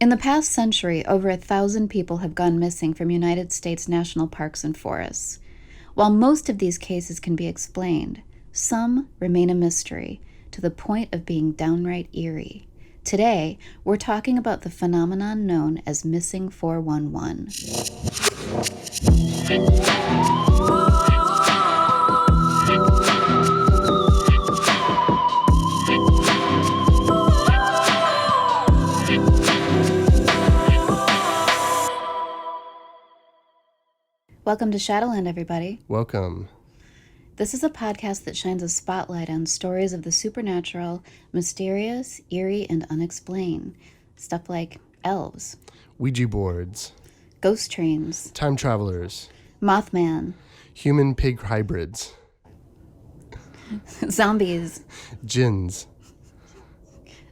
In the past century, over 1,000 people have gone missing from United States national parks and forests. While most of these cases can be explained, some remain a mystery to the point of being downright eerie. Today, we're talking about the phenomenon known as missing 411. Welcome to Shadowland, everybody. Welcome. This is a podcast that shines a spotlight on stories of the supernatural, mysterious, eerie, and unexplained. Stuff like elves, Ouija boards, ghost trains, time travelers, Mothman, human-pig hybrids, zombies, jinns,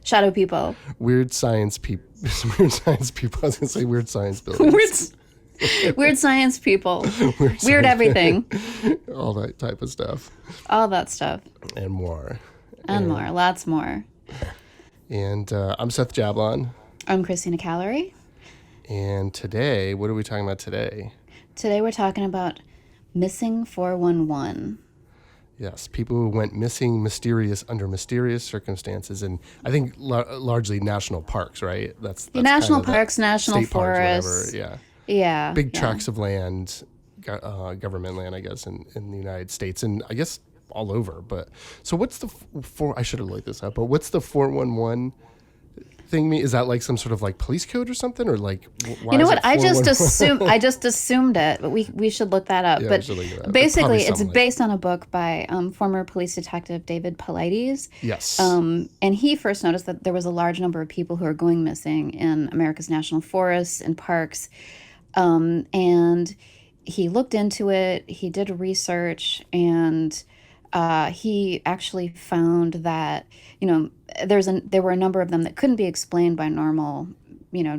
shadow people, weird science people. Weird science people. I was going to say weird science buildings. weird science people, weird everything. All that type of stuff. All that stuff. And more. And more. Lots more. And I'm Seth Jablon. I'm Christina Callery. And today, what are we talking about today? Today we're talking about missing 411. Yes, people who went missing under mysterious circumstances, and I think largely national parks, right? That's national kind of parks, national forests. Yeah. Yeah. Big tracts of land, government land, I guess, in the United States, and I guess all over. But so what's the I should have looked this up. But what's the 411 thing? Is that like some sort of like police code or something, or like? Why you know what? I just assumed it, but we should look that up. Yeah, but look it up. basically, it's based on a book by former police detective David Paulides. Yes. And he first noticed that there was a large number of people who are going missing in America's national forests and parks. And he looked into it, he did research, and he actually found that, there were a number of them that couldn't be explained by normal,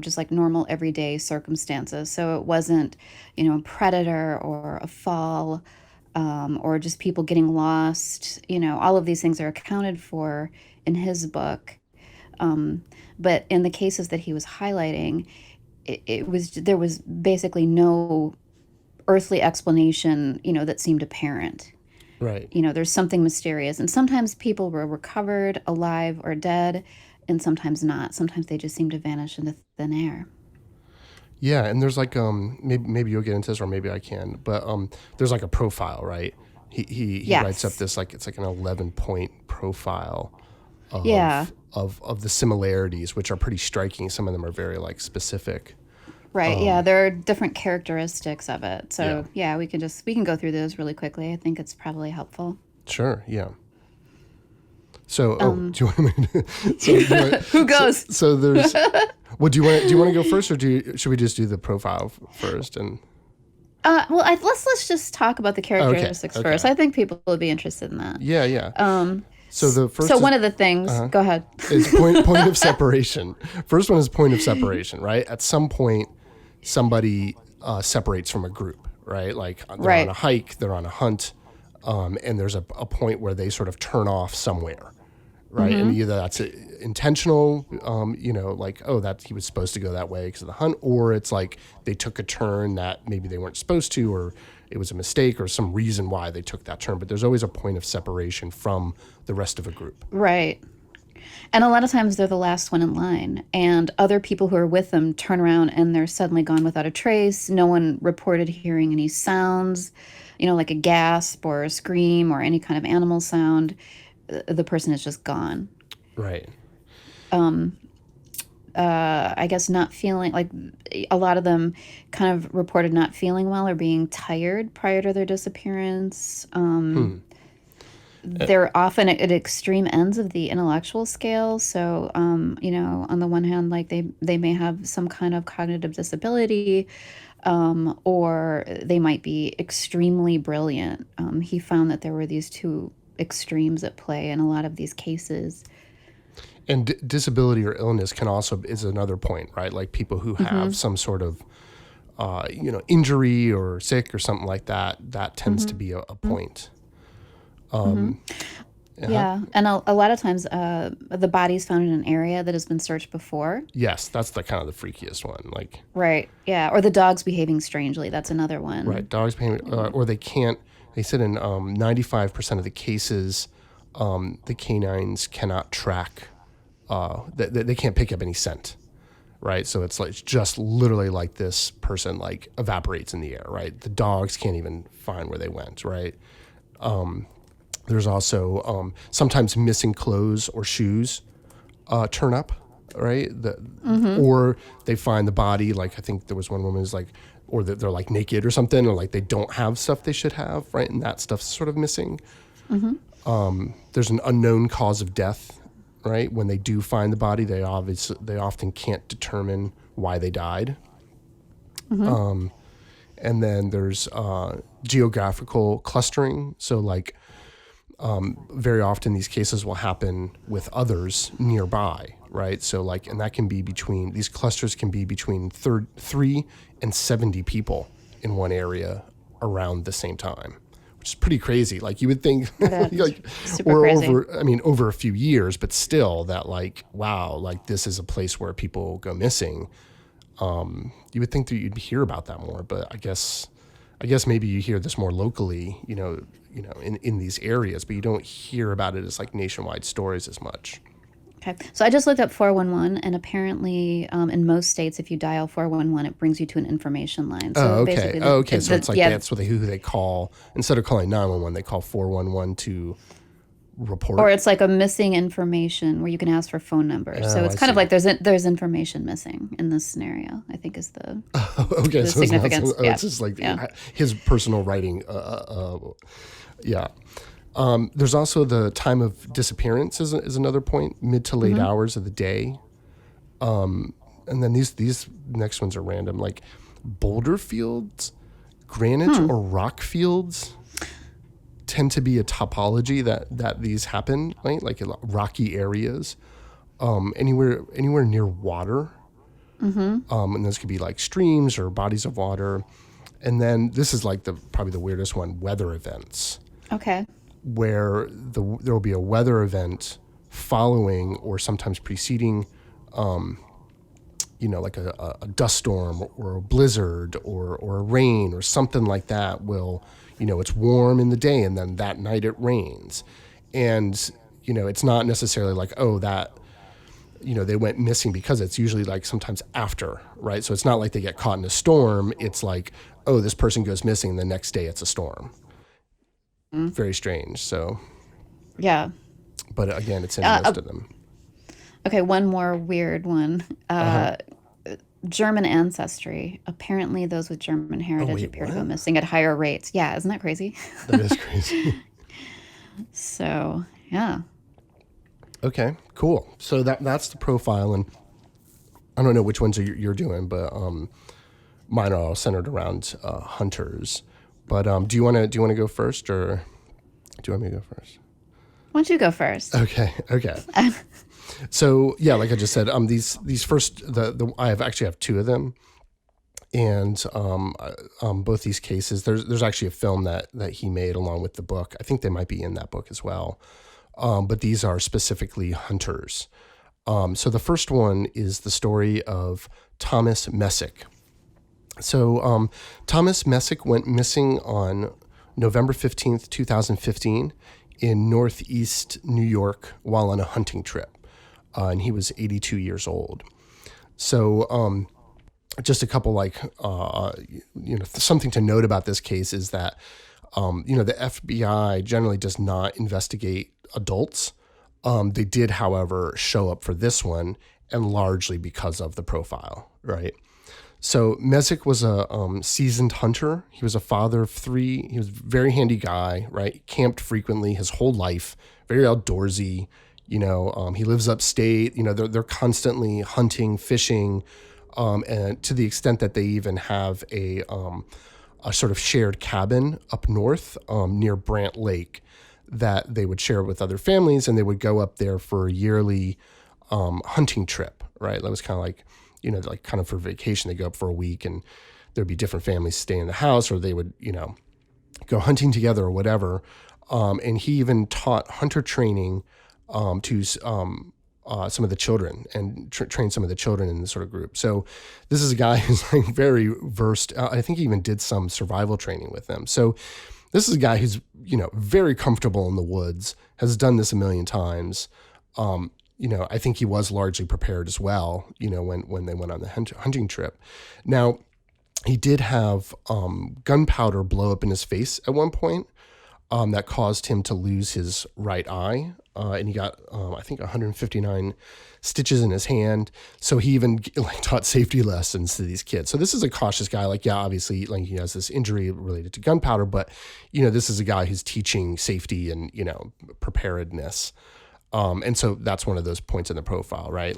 just like normal everyday circumstances. So it wasn't, a predator or a fall, or just people getting lost. All of these things are accounted for in his book. But in the cases that he was highlighting, there was basically no earthly explanation, that seemed apparent. Right. There's something mysterious, and sometimes people were recovered alive or dead, and sometimes not. Sometimes they just seem to vanish into thin air. Yeah, and there's like maybe you'll get into this, or maybe I can, but there's like a profile, right? He Yes. writes up this it's like an 11-point profile of the similarities, which are pretty striking. Some of them are very like specific. Right. There are different characteristics of it. So we can go through those really quickly. I think it's probably helpful. Sure. Yeah. So, do you want me to? Who goes? So there's. Well, do you want to go first, or should we just do the profile first? And let's just talk about the characteristics first. I think people will be interested in that. Yeah. Yeah. So the first. So one of the things. Go ahead. Is point of separation. First one is point of separation, right? At some point, somebody separates from a group, right? Like they're on a hike, they're on a hunt, and there's a point where they sort of turn off somewhere, right? Mm-hmm. And either that's intentional, like, that he was supposed to go that way because of the hunt, or it's like they took a turn that maybe they weren't supposed to, or it was a mistake, or some reason why they took that turn. But there's always a point of separation from the rest of a group. Right. And a lot of times they're the last one in line, and other people who are with them turn around and they're suddenly gone without a trace. No one reported hearing any sounds, like a gasp or a scream or any kind of animal sound. The person is just gone. Right. I guess not feeling, like a lot of them kind of reported not feeling well or being tired prior to their disappearance. They're often at extreme ends of the intellectual scale. So, on the one hand, like they may have some kind of cognitive disability, or they might be extremely brilliant. He found that there were these two extremes at play in a lot of these cases. And disability or illness is another point, right? Like people who have some sort of, injury or sick or something like that, that tends to be a point. Uh-huh. Yeah, and a lot of times, the body's found in an area that has been searched before. Yes, that's the kind of the freakiest one. Like, Right. Yeah, or the dog's behaving strangely. That's another right, one. dogs paying, or they can't. They said in 95% of the cases, the canines cannot track. They can't pick up any scent, right? So it's like it's just literally like this person like evaporates in the air, right? The dogs can't even find where they went, right? There's also sometimes missing clothes or shoes turn up, right? Or they find the body, like I think there was one woman who's like, or that they're like naked or something, or like they don't have stuff they should have, right? And that stuff's sort of missing. There's an unknown cause of death, right? When they do find the body, they often can't determine why they died. And then there's geographical clustering. So like very often these cases will happen with others nearby, right? So like, and that can be between, these clusters can be between 3 and 70 people in one area around the same time, which is pretty crazy. Like you would think, like, Super or crazy. over a few years, but still that like, wow, like this is a place where people go missing. You would think that you'd hear about that more, but I guess maybe you hear this more locally, in these areas, but you don't hear about it as like nationwide stories as much. Okay. So I just looked up 411, and apparently, in most states, if you dial 411, it brings you to an information line. Oh, So okay. basically, So it's like yeah, that's who they call instead of calling 911. They call 411 to report. or it's like a missing information where you can ask for phone numbers. So Oh, it's I kind of see. like there's information missing in this scenario, I think is Okay, the so it's not. significance. Yeah. It's just like Yeah. his personal writing. Yeah. There's also the time of disappearance is another point, mid to late hours of the day. And then these next ones are random, like boulder fields, granite or rock fields tend to be a topology that these happen, right? Like in rocky areas, anywhere near water. And those could be like streams or bodies of water. And then this is like probably the weirdest one, weather events, Okay. where there will be a weather event following or sometimes preceding, like a dust storm or a blizzard or a rain or something like that will, it's warm in the day and then that night it rains. And, it's not necessarily like, oh, that, they went missing because it's usually like sometimes after, right? So it's not like they get caught in a storm. It's like, oh, this person goes missing and the next day it's a storm. Very strange. So, Yeah. but again, it's in most of them. Okay, one more weird one. German ancestry. Apparently, those with German heritage wait, appear to what? go missing at higher rates. Yeah, isn't that crazy? That is crazy. So, yeah. Okay, cool. So that's the profile, and I don't know which ones you're doing, but mine are all centered around hunters. But do you want to go first, or do you want me to go first? Why don't you go first? Okay. So yeah, like I just said, these first I have two of them, and both these cases there's actually a film that he made along with the book. I think they might be in that book as well, but these are specifically hunters. So the first one is the story of Thomas Messick. So Thomas Messick went missing on November 15th, 2015 in Northeast New York while on a hunting trip. And he was 82 years old. So just a couple something to note about this case is that, the FBI generally does not investigate adults. They did, however, show up for this one, and largely because of the profile, right? So Messick was a seasoned hunter. He was a father of 3. He was a very handy guy, right? Camped frequently his whole life, very outdoorsy. He lives upstate. They're constantly hunting, fishing, and to the extent that they even have a sort of shared cabin up north near Brant Lake that they would share with other families, and they would go up there for a yearly hunting trip, right? That was kind of like, like kind of for vacation. They go up for a week, and there'd be different families stay in the house, or they would, go hunting together or whatever. And he even taught hunter training to some of the children and trained some of the children in this sort of group. So this is a guy who's like very versed. I think he even did some survival training with them. So this is a guy who's, very comfortable in the woods, has done this a million times. I think he was largely prepared as well, when they went on the hunting trip. Now, he did have gunpowder blow up in his face at one point that caused him to lose his right eye. And he got, I think, 159 stitches in his hand. So he even taught safety lessons to these kids. So this is a cautious guy. Obviously, he has this injury related to gunpowder, but, this is a guy who's teaching safety and, preparedness. And so that's one of those points in the profile, right?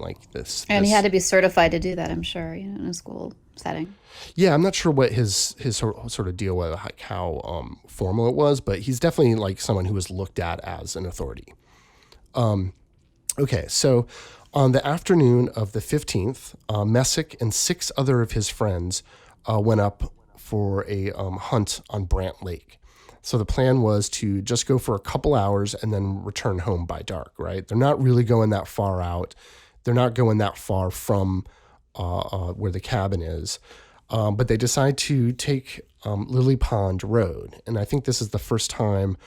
And he had to be certified to do that, I'm sure, in a school setting. Yeah, I'm not sure what his sort of deal was, how formal it was, but he's definitely someone who was looked at as an authority. Okay, so on the afternoon of the 15th, Messick and 6 other of his friends went up for a hunt on Brant Lake. So the plan was to just go for a couple hours and then return home by dark, right? They're not really going that far out. They're not going that far from where the cabin is. But they decide to take Lily Pond Road. And I think this is the first time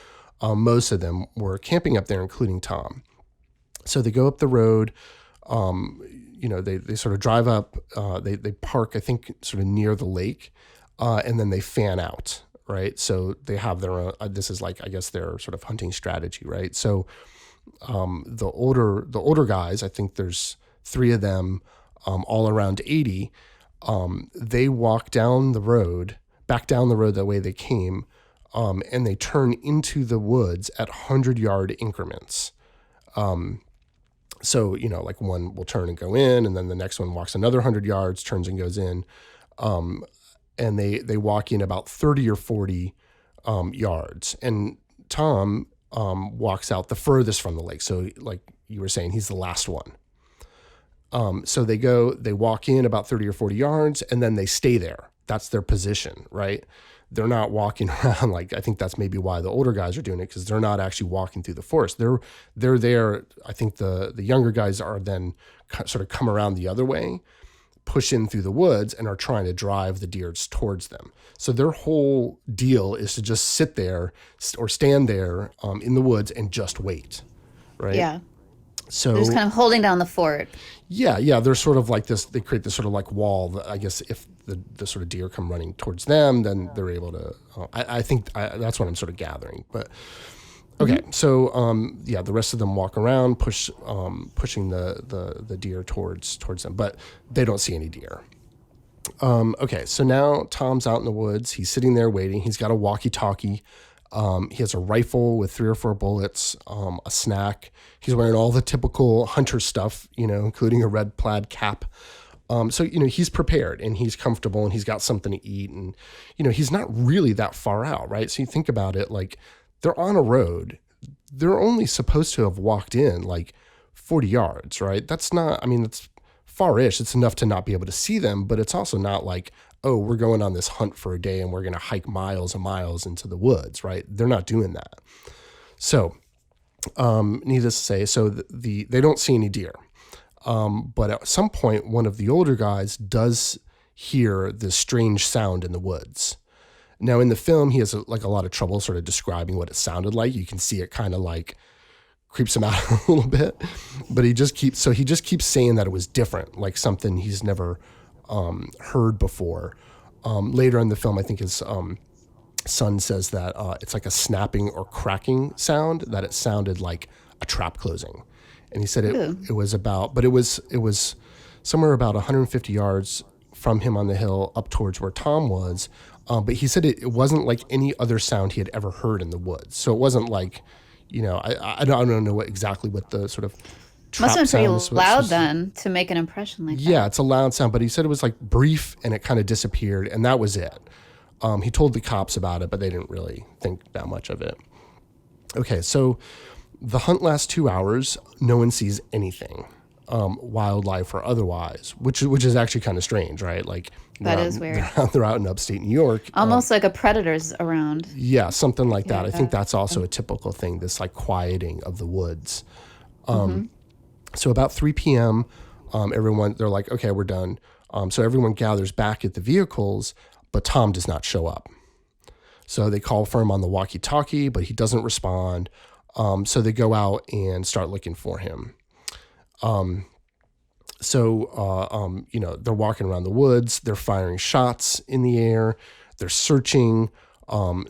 most of them were camping up there, including Tom. So they go up the road. They sort of drive up. They park, I think, sort of near the lake. And then they fan out. Right. So they have their own, this is I guess their sort of hunting strategy. Right. So the older guys, I think there's 3 of them, all around 80. They walk down the road, back down the road the way they came, and they turn into the woods at 100-yard increments. So, one will turn and go in, and then the next one walks another 100 yards, turns and goes in. And they walk in about 30 or 40 yards. And Tom walks out the furthest from the lake. So like you were saying, he's the last one. So they walk in about 30 or 40 yards, and then they stay there. That's their position, right? They're not walking around. I think that's maybe why the older guys are doing it, because they're not actually walking through the forest. They're there. I think the younger guys are then sort of come around the other way, push in through the woods, and are trying to drive the deer towards them. So their whole deal is to just sit there or stand there in the woods and just wait, right? Yeah. So they're just kind of holding down the fort. Yeah. They're sort of like this. They create this sort of wall that, I guess, if the sort of deer come running towards them, then they're able to. I think that's what I'm sort of gathering. But okay, so the rest of them walk around, pushing the deer towards them, but they don't see any deer. Okay, so now Tom's out in the woods. He's sitting there waiting. He's got a walkie-talkie. He has a rifle with 3 or 4 bullets, a snack. He's wearing all the typical hunter stuff, including a red plaid cap. So he's prepared and he's comfortable and he's got something to eat, and he's not really that far out, right? So you think about it, they're on a road. They're only supposed to have walked in 40 yards, right? That's not, that's far-ish. It's enough to not be able to see them, but it's also not oh, we're going on this hunt for a day and we're going to hike miles and miles into the woods, right? They're not doing that. So, needless to say, they don't see any deer. But at some point, one of the older guys does hear this strange sound in the woods. Now, in the film, he has a lot of trouble sort of describing what it sounded like. You can see it kind of creeps him out a little bit, but he just keeps saying that it was different, like something he's never heard before. Later in the film, I think his son says that it's like a snapping or cracking sound, that it sounded like a trap closing. And he said it was somewhere about 150 yards from him on the hill up towards where Tom was. But he said it wasn't like any other sound he had ever heard in the woods. So it wasn't I don't know exactly what the sort of trap must have been pretty loud was. Then to make an impression like that. Yeah, it's a loud sound, but he said it was brief and it kind of disappeared, and that was it. He told the cops about it, but they didn't really think that much of it. Okay, so the hunt lasts 2 hours. No one sees anything. wildlife or otherwise, which is actually kind of strange, right? Like That is weird. they're out in upstate New York. Almost like a predator's around. Yeah, something like that. I think Yeah. that's also a typical thing, this like quieting of the woods. Mm-hmm. So about 3 p.m., they're like, okay, we're done. So everyone gathers back at the vehicles, but Tom does not show up. So they call for him on the walkie-talkie, but he doesn't respond. So they go out and start looking for him. They're walking around the woods. They're firing shots in the air. They're searching.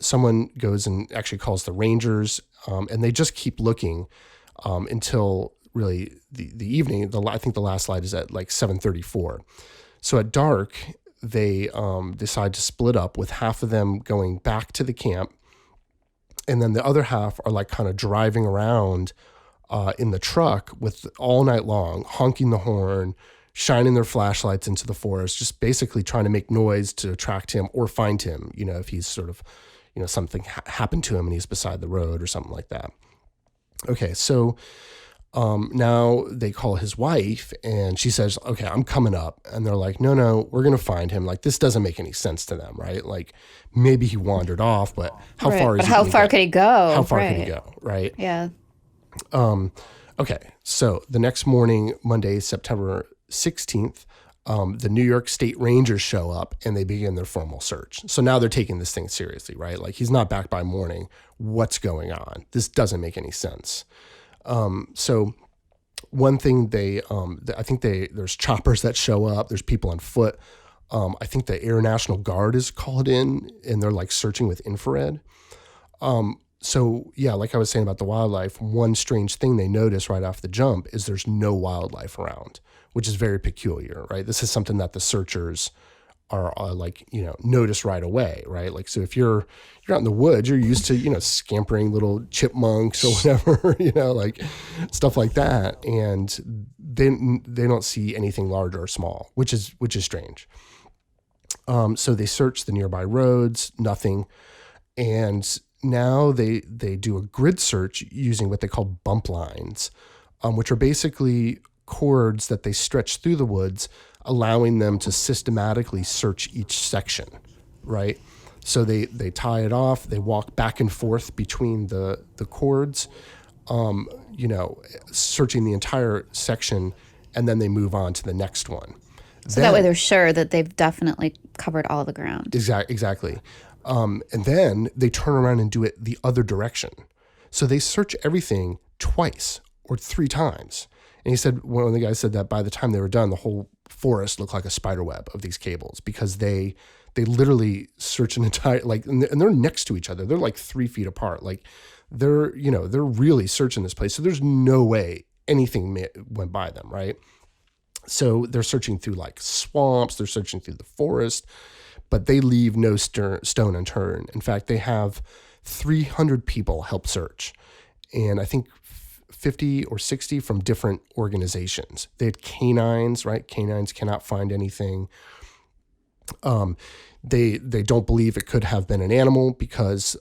Someone goes and actually calls the Rangers, and they just keep looking until really the evening. I think the last light is at like 7:34. So at dark, they decide to split up, with half of them going back to the camp, and then the other half are like kind of driving around in the truck with all night long, honking the horn, shining their flashlights into the forest, just basically trying to make noise to attract him or find him, if he's sort of, something happened to him and he's beside the road or something like that. Okay, so now they call his wife and she says, okay, I'm coming up. And they're like, no, we're going to find him. Like, this doesn't make any sense to them, right? Like, maybe he wandered off, but how Right. far is But he how gonna far get? could he go? How far Right. could he go, right? Yeah. Okay, so the next morning, Monday, September 16th, the New York State Rangers show up and they begin their formal search. So now they're taking this thing seriously, right? Like, he's not back by morning. What's going on? This doesn't make any sense. So one thing there's choppers that show up. There's people on foot. I think the Air National Guard is called in and they're like searching with infrared. So yeah, like I was saying about the wildlife, one strange thing they notice right off the jump is there's no wildlife around, which is very peculiar, right? This is something that the searchers are notice right away, right? Like, so if you're out in the woods, you're used to, scampering little chipmunks or whatever, like stuff like that. And they don't see anything large or small, which is strange. So they search the nearby roads, nothing. And now they do a grid search using what they call bump lines, which are basically cords that they stretch through the woods, allowing them to systematically search each section, right? So they tie it off, they walk back and forth between the cords, searching the entire section, and then they move on to the next one. So that way they're sure that they've definitely covered all the ground. Exactly. And then they turn around and do it the other direction. So they search everything twice or 3 times. And he said, one of the guys said that by the time they were done, the whole forest looked like a spider web of these cables, because they literally search an entire, like, and they're next to each other. They're like 3 feet apart. Like, they're really searching this place. So there's no way anything went by them, right? So they're searching through like swamps, they're searching through the forest, but they leave no stone unturned. In fact, they have 300 people help search. And I think 50 or 60 from different organizations. They had canines, right? Canines cannot find anything. They don't believe it could have been an animal because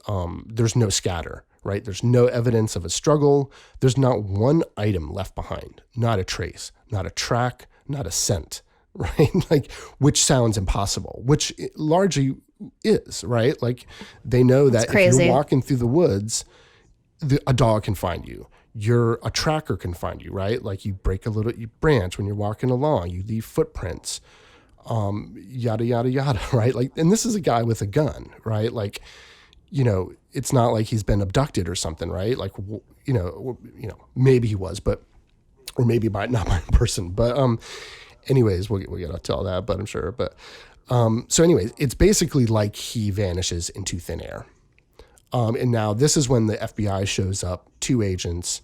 there's no scatter, right? There's no evidence of a struggle. There's not one item left behind, not a trace, not a track, not a scent, right? Like, which sounds impossible, which it largely is, right? Like, they know that if you're walking through the woods, a dog can find you. A tracker can find you, right? Like, you break you branch when you're walking along, you leave footprints, yada, yada, yada, right? Like, and this is a guy with a gun, right? Like, it's not like he's been abducted or something, right? Like, maybe he was, or maybe not by a person, but, anyways, we'll get to all that, but I'm sure, but, so anyways, it's basically like he vanishes into thin air. And now this is when the FBI shows up, 2 agents.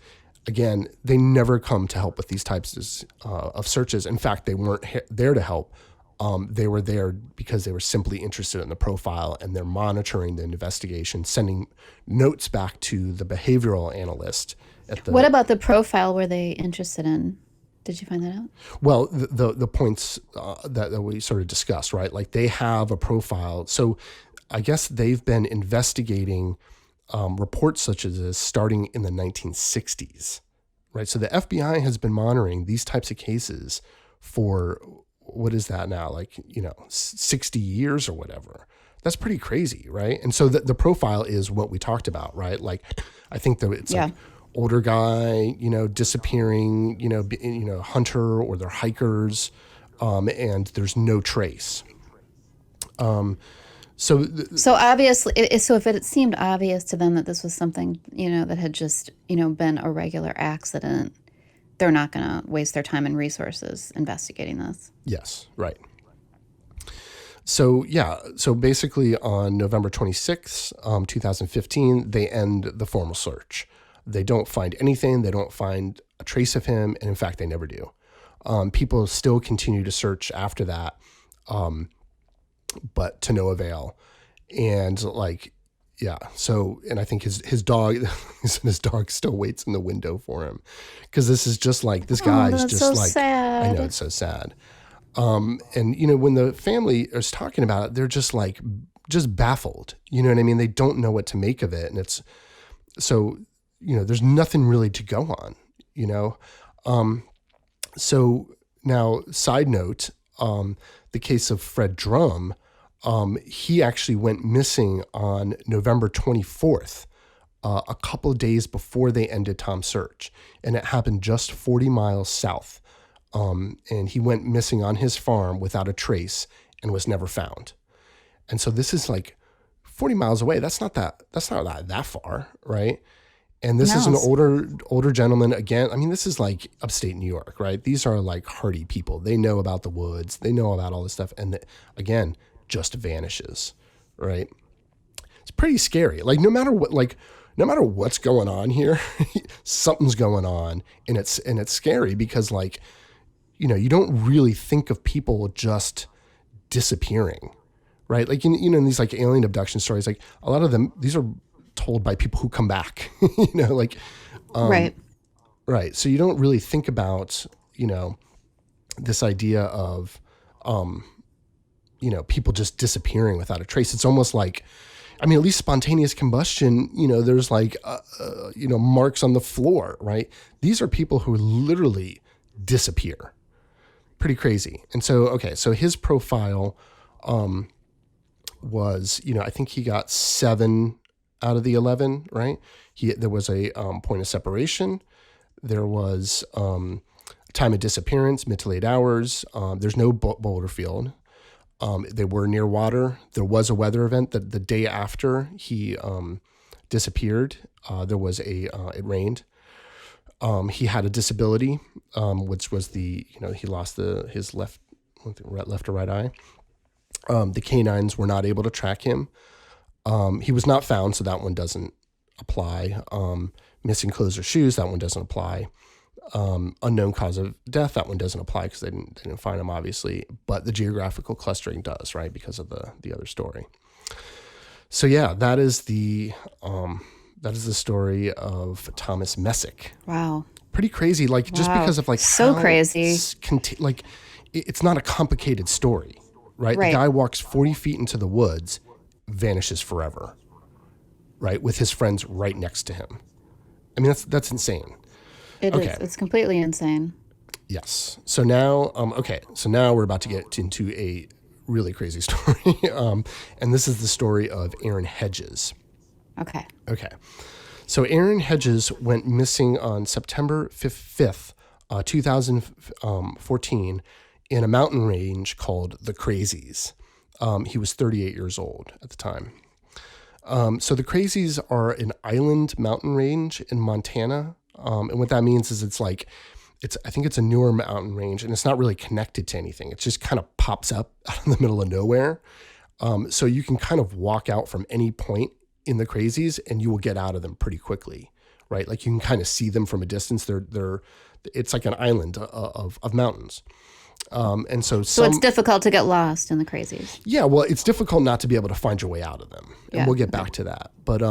Again, they never come to help with these types of searches. In fact, they weren't there to help. They were there because they were simply interested in the profile, and they're monitoring the investigation, sending notes back to the behavioral analyst. What about the profile were they interested in? Did you find that out? Well, the points that we sort of discussed, right? Like, they have a profile. So I guess they've been investigating reports such as this starting in the 1960s, right? So the FBI has been monitoring these types of cases for, what is that now? Like, 60 years or whatever. That's pretty crazy, right? And so the profile is what we talked about, right? Like, I think that it's like older guy, disappearing, hunter, or they're hikers, and there's no trace. So obviously, so if it seemed obvious to them that this was something, that had just, been a regular accident, they're not going to waste their time and resources investigating this. Yes, right. So, so basically on November 26th, 2015, they end the formal search. They don't find anything. They don't find a trace of him. And in fact, they never do. People still continue to search after that, but to no avail. And and I think his dog, his dog still waits in the window for him, because this is just like, this guy is just so like, sad. I know, it's so sad. And when the family is talking about it, they're just like, just baffled, you know what I mean? They don't know what to make of it. And it's so, there's nothing really to go on, so now, side note, the case of Fred Drum, he actually went missing on November 24th, a couple of days before they ended Tom's search. And it happened just 40 miles south. And he went missing on his farm without a trace and was never found. And so this is like 40 miles away. That's not that far, right? And this is an older gentleman. Again, I mean, this is like upstate New York, right? These are like hardy people. They know about the woods. They know about all this stuff. And again, just vanishes, right? It's pretty scary. Like, no matter what's going on here, something's going on, and it's scary because, like, you don't really think of people just disappearing, right? Like, in these like alien abduction stories, like a lot of them, these are told by people who come back, Right. Right. So you don't really think about, this idea of, people just disappearing without a trace. It's almost like, I mean, at least spontaneous combustion, there's like, marks on the floor, right? These are people who literally disappear. Pretty crazy. And so, okay, so his profile was, I think he got 7 out of the 11, right? There was a point of separation. There was time of disappearance, mid to late hours. There's no boulder field. They were near water. There was a weather event that the day after he disappeared. It rained. He had a disability, which was he lost his left or right eye. The canines were not able to track him. He was not found, so that one doesn't apply. Missing clothes or shoes, that one doesn't apply. Unknown cause of death, that one doesn't apply because they didn't find him, obviously. But the geographical clustering does, right, because of the other story. So yeah, that is the story of Thomas Messick. Wow. Pretty crazy, like just because of like so how crazy. It's not a complicated story, right? The guy walks 40 feet into the woods, vanishes forever, right, with his friends right next to him. I mean, that's insane. It is. It's completely insane. Yes. So now, now we're about to get into a really crazy story, and this is the story of Aaron Hedges. Okay. So Aaron Hedges went missing on September 5th, 2014, in a mountain range called the Crazies. He was 38 years old at the time. So the Crazies are an island mountain range in Montana. And what that means is I think it's a newer mountain range, and it's not really connected to anything. It just kind of pops up out in the middle of nowhere. So you can kind of walk out from any point in the Crazies and you will get out of them pretty quickly, right? Like you can kind of see them from a distance. It's like an island of mountains. And so it's difficult to get lost in the Crazies. Yeah, well, it's difficult not to be able to find your way out of them. And we'll get back to that. But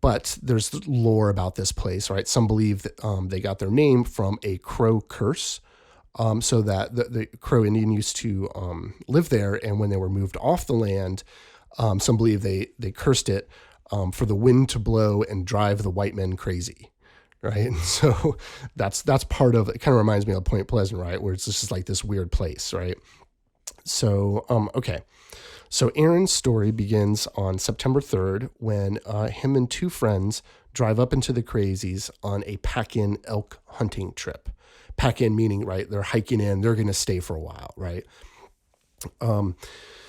but there's lore about this place, right? Some believe that they got their name from a crow curse. So that the Crow Indian used to live there, and when they were moved off the land, some believe they cursed it for the wind to blow and drive the white men crazy. Right. And so that's part of it. Kind of reminds me of Point Pleasant, right? Where it's just like this weird place. Right. So, okay. So Aaron's story begins on September 3rd when him and two friends drive up into the Crazies on a pack-in elk hunting trip. Pack-in meaning, right, they're hiking in, they're going to stay for a while, right?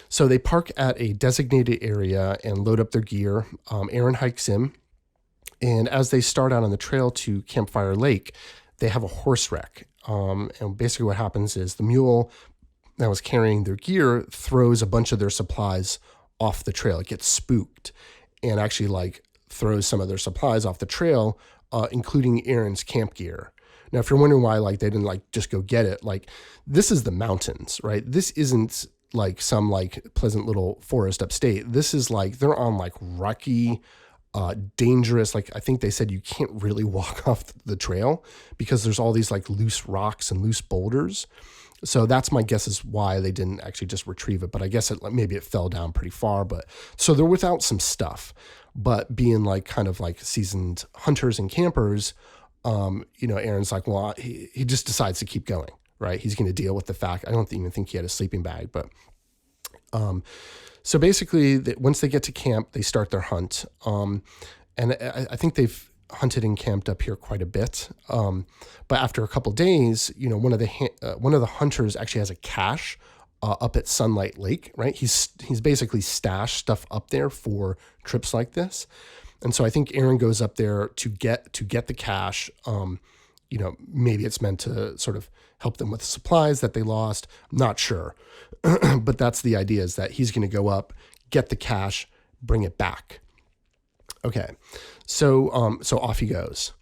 So they park at a designated area and load up their gear. Aaron hikes in, and as they start out on the trail to Campfire Lake, they have a horse wreck. And basically what happens is the mule that was carrying their gear throws a bunch of their supplies off the trail. It gets spooked and actually like throws some of their supplies off the trail, including Aaron's camp gear. Now, if you're wondering why like they didn't like just go get it, like this is the mountains, right? This isn't like some like pleasant little forest upstate. This is like they're on like rocky, dangerous. Like I think they said you can't really walk off the trail because there's all these like loose rocks and loose boulders. So that's my guess is why they didn't actually just retrieve it. But I guess maybe it fell down pretty far. But so they're without some stuff, but being like kind of like seasoned hunters and campers, Aaron's like, well, he just decides to keep going, right? He's going to deal with the fact. I don't even think he had a sleeping bag, but so basically once they get to camp, they start their hunt. And I think they've hunted and camped up here quite a bit. But after a couple days, one of the hunters actually has a cache up at Sunlight Lake, right? He's basically stashed stuff up there for trips like this. And so I think Aaron goes up there to get the cache. Maybe it's meant to sort of help them with supplies that they lost. I'm not sure. But that's the idea, is that he's going to go up, get the cache, bring it back. Okay. So off he goes.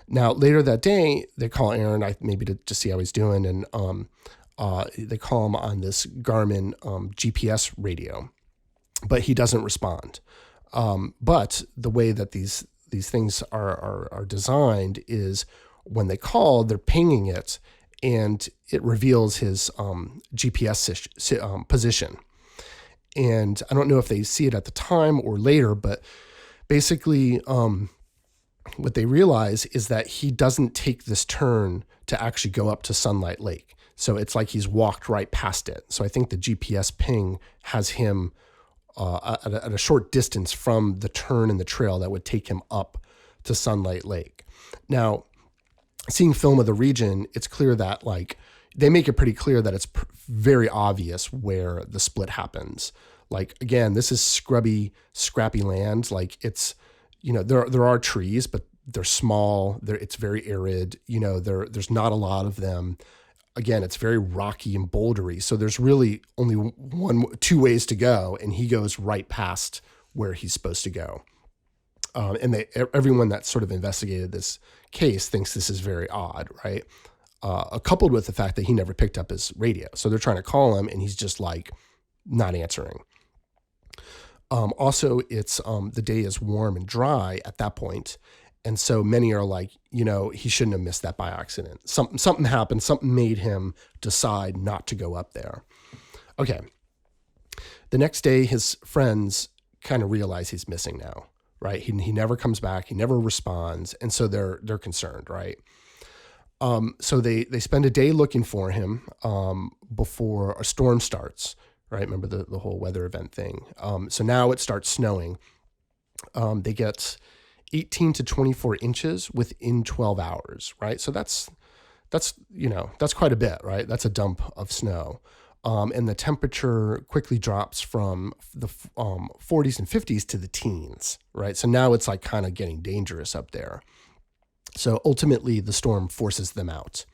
Now later that day, they call Aaron, maybe to see how he's doing. And they call him on this Garmin GPS radio, but he doesn't respond. But the way that these things are designed is when they call, they're pinging it, and it reveals his GPS position. And I don't know if they see it at the time or later, but basically what they realize is that he doesn't take this turn to actually go up to Sunlight Lake. So it's like he's walked right past it. So I think the GPS ping has him at a short distance from the turn in the trail that would take him up to Sunlight Lake. Now, seeing film of the region, it's clear that like they make it pretty clear that it's very obvious where the split happens. Like, again, this is scrubby, scrappy land. Like it's, there are trees, but they're small. It's very arid. There's not a lot of them. Again, it's very rocky and bouldery. So there's really only two ways to go, and he goes right past where he's supposed to go. And everyone that sort of investigated this case thinks this is very odd, right? Coupled with the fact that he never picked up his radio. So they're trying to call him, and he's just like not answering. Also, it's the day is warm and dry at that point. And so many are like, he shouldn't have missed that by accident. Something happened. Something made him decide not to go up there. Okay. The next day, his friends kind of realize he's missing now, right? He never comes back. He never responds. And so they're concerned, right? So they spend a day looking for him before a storm starts, right? Remember the whole weather event thing. So now it starts snowing. They get 18 to 24 inches within 12 hours, right? So that's quite a bit, right? That's a dump of snow. And the temperature quickly drops from the 40s and 50s to the teens, right? So now it's like kind of getting dangerous up there. So ultimately the storm forces them out.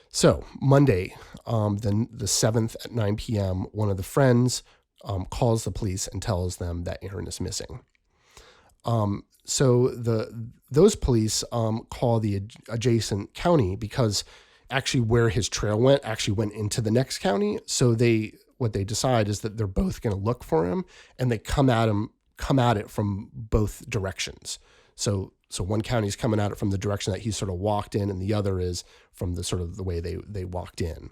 So Monday, then the 7th at 9 p.m., one of the friends calls the police and tells them that Aaron is missing. So those police call the adjacent county because actually where his trail went actually went into the next county. So what they decide is that they're both going to look for him, and they come at it from both directions. So one county is coming at it from the direction that he sort of walked in, and the other is from the sort of the way they walked in.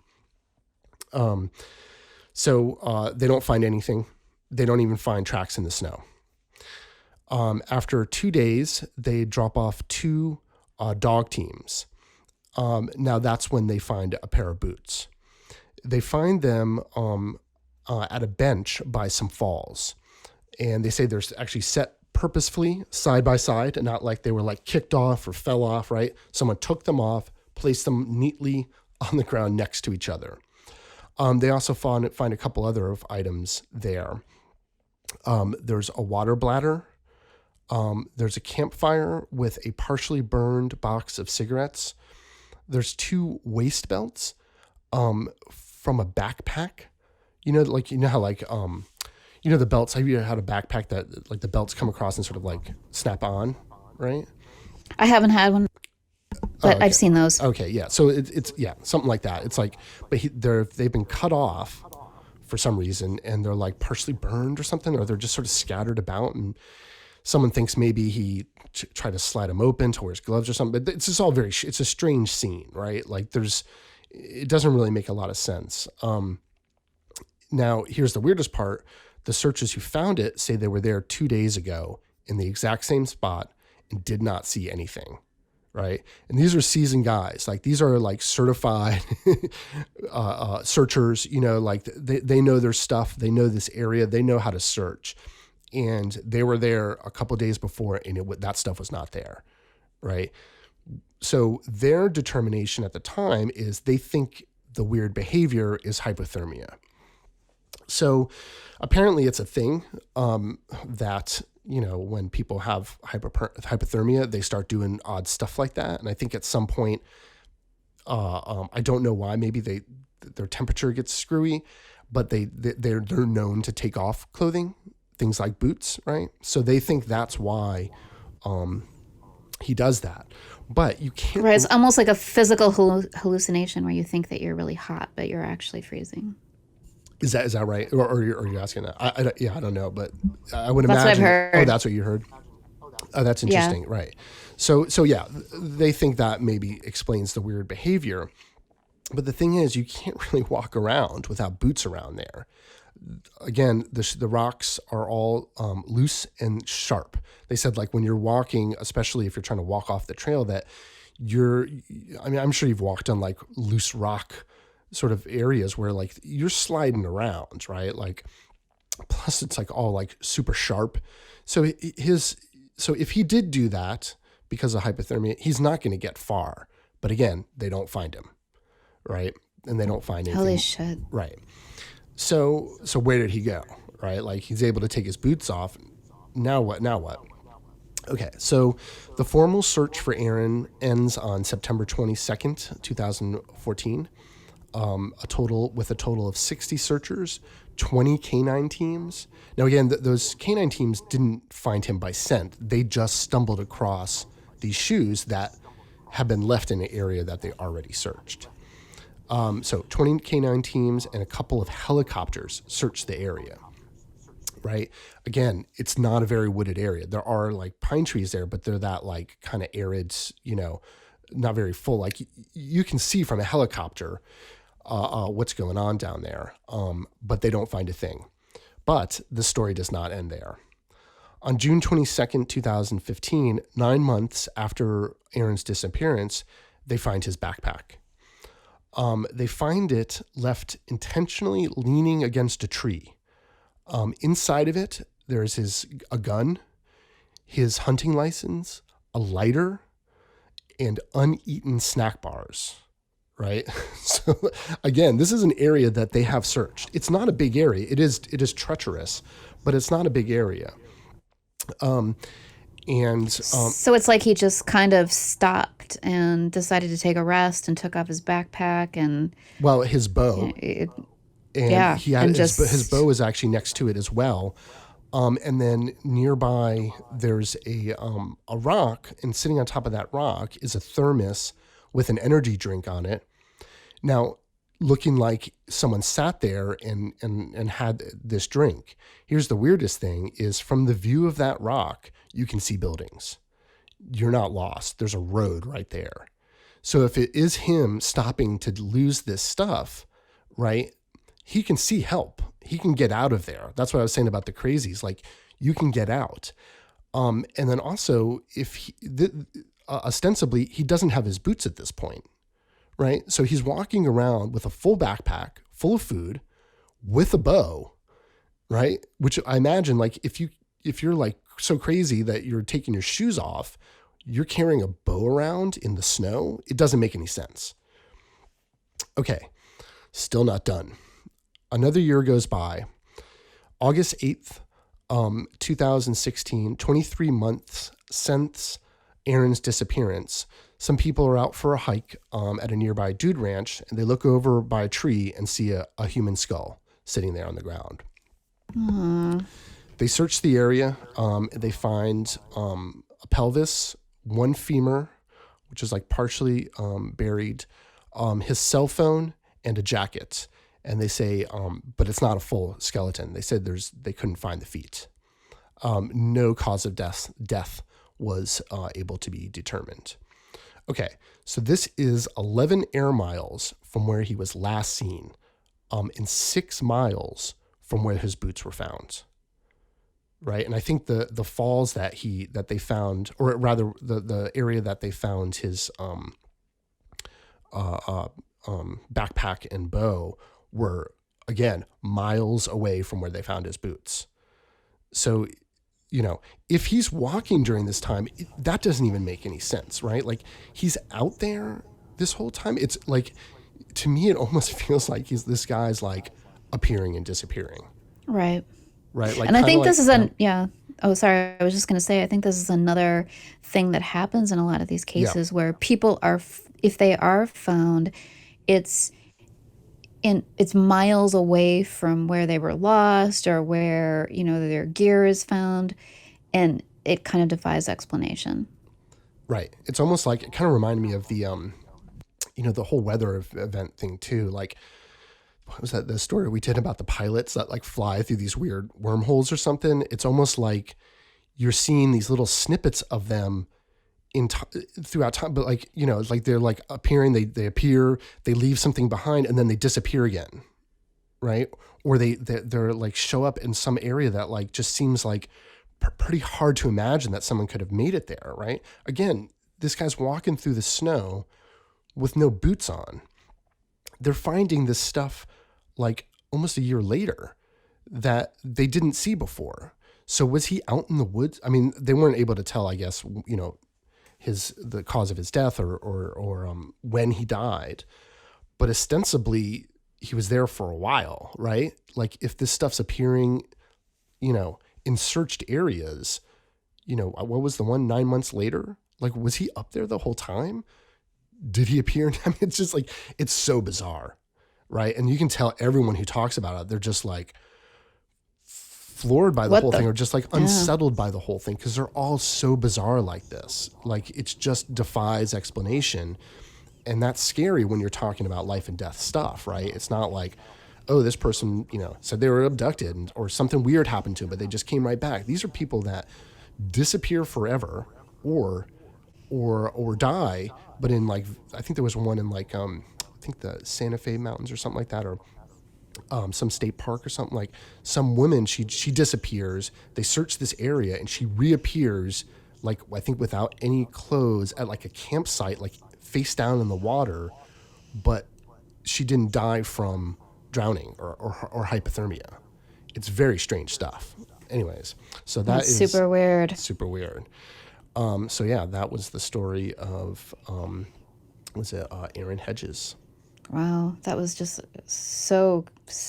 So they don't find anything. They don't even find tracks in the snow. After 2 days, they drop off two dog teams. Now that's when they find a pair of boots. They find them at a bench by some falls. And they say they're actually set purposefully side by side and not like they were like kicked off or fell off, right? Someone took them off, placed them neatly on the ground next to each other. They also find a couple other items there. There's a water bladder. There's a campfire with a partially burned box of cigarettes. There's two waist belts from a backpack. You know, like, you know how like, you know, the belts, have you ever had a backpack that like the belts come across and sort of like snap on, right? I haven't had one, but okay. I've seen those. Okay, yeah. So it's yeah, something like that. It's like, but they've been cut off for some reason, and they're like partially burned or something, or they're just sort of scattered about, and someone thinks maybe he tried to slide them open to wear his gloves or something. But it's just all very, it's a strange scene, right? Like it doesn't really make a lot of sense. Now, here's the weirdest part. The searchers who found it say they were there 2 days ago in the exact same spot and did not see anything, right? And these are seasoned guys. Like, these are like certified searchers, you know, like they know their stuff. They know this area. They know how to search. And they were there a couple of days before, and that stuff was not there, right? So their determination at the time is they think the weird behavior is hypothermia. So apparently it's a thing that, you know, when people have hypothermia, they start doing odd stuff like that. And I think at some point, I don't know why, maybe their temperature gets screwy, but they're known to take off clothing, things like boots, right? So they think that's why he does that. But you can't. Right, it's almost like a physical hallucination where you think that you're really hot, but you're actually freezing. Is that right? Or are you asking that? I don't know, but I would That's imagine. what I've heard. Oh, that's what you heard. Oh, that's interesting. Yeah. Right. So yeah, they think that maybe explains the weird behavior. But the thing is, you can't really walk around without boots around there. Again, the rocks are all loose and sharp. They said, like, when you're walking, especially if you're trying to walk off the trail, that I'm sure you've walked on like loose rock sort of areas where like you're sliding around, right? Like, plus it's like all like super sharp. So if he did do that because of hypothermia, he's not going to get far. But again, they don't find him, right? And they don't find anything. Holy shit. Right. So where did he go? Right? Like, he's able to take his boots off. Now what? Okay. So the formal search for Aaron ends on September 22nd, 2014. A total of 60 searchers, 20 canine teams. Now, again, those canine teams didn't find him by scent. They just stumbled across these shoes that have been left in an area that they already searched. So 20 canine teams and a couple of helicopters searched the area, right? Again, it's not a very wooded area. There are like pine trees there, but they're that like kind of arid, you know, not very full. Like, you can see from a helicopter what's going on down there, but they don't find a thing. But the story does not end there. On June 22nd, 2015, 9 months after Aaron's disappearance, they find his backpack. They find it left intentionally leaning against a tree. Inside of it, there's a gun, his hunting license, a lighter, and uneaten snack bars. Right. So again, this is an area that they have searched. It's not a big area. It is treacherous, but it's not a big area. So it's like he just kind of stopped and decided to take a rest and took off his backpack and his bow. He had his bow is actually next to it as well. And then nearby there's a rock, and sitting on top of that rock is a thermos with an energy drink on it. Now, looking like someone sat there and had this drink. Here's the weirdest thing is, from the view of that rock, you can see buildings. You're not lost. There's a road right there. So if it is him stopping to lose this stuff, right, he can see help. He can get out of there. That's what I was saying about the crazies. Like, you can get out. And then also, if ostensibly he doesn't have his boots at this point, right? So he's walking around with a full backpack full of food, with a bow, right? Which I imagine, like, if you're like so crazy that you're taking your shoes off, you're carrying a bow around in the snow. It doesn't make any sense. Okay, still not done. Another year goes by. August 8th, 2016, 23 months since Aaron's disappearance. Some people are out for a hike at a nearby dude ranch, and they look over by a tree and see a human skull sitting there on the ground. Aww. They search the area. They find a pelvis, one femur, which is like partially buried, his cell phone, and a jacket. And they say, but it's not a full skeleton. They said they couldn't find the feet. No cause of death was able to be determined. Okay, so this is 11 air miles from where he was last seen, and 6 miles from where his boots were found. Right, and I think the falls that they found, or rather the area that they found his backpack and bow were, again, miles away from where they found his boots. So, if he's walking during this time, that doesn't even make any sense, right? Like, he's out there this whole time. It's like, to me, it almost feels like this guy's like appearing and disappearing. Right. Right. Like, and I think like, this is yeah. Oh, sorry. I was just going to say, I think this is another thing that happens in a lot of these cases where people are, if they are found, it's miles away from where they were lost or where, their gear is found, and it kind of defies explanation. Right. It's almost like, it kind of reminded me of the, the whole weather event thing too. Like, what was that, the story we did about the pilots that like fly through these weird wormholes or something? It's almost like you're seeing these little snippets of them throughout time, but like, like they're like appearing, they appear, they leave something behind, and then they disappear again, right? Or they're like show up in some area that like just seems like pretty hard to imagine that someone could have made it there, right? Again, this guy's walking through the snow with no boots on. They're finding this stuff like almost a year later that they didn't see before. So was he out in the woods? I mean, they weren't able to tell, I guess, the cause of his death or when he died, but ostensibly he was there for a while, right? Like, if this stuff's appearing, in searched areas, what was the one 9 months later? Like, was he up there the whole time? Did he appear? I mean, it's just like, it's so bizarre, right? And you can tell everyone who talks about it, they're just like floored by the whole thing, or just like unsettled by the whole thing, because they're all so bizarre like this. Like, it just defies explanation. And that's scary when you're talking about life and death stuff, right? It's not like, oh, this person, said they were abducted or something weird happened to them, but they just came right back. These are people that disappear forever or die. But in like, I think there was one in like, I think the Santa Fe Mountains or something like that, or some state park or something. Like, some woman, she disappears. They search this area and she reappears, like, I think without any clothes at like a campsite, like face down in the water, but she didn't die from drowning or hypothermia. It's very strange stuff. Anyways, so that's super weird. Super weird. So yeah, that was the story of Aaron Hedges. Wow, that was just so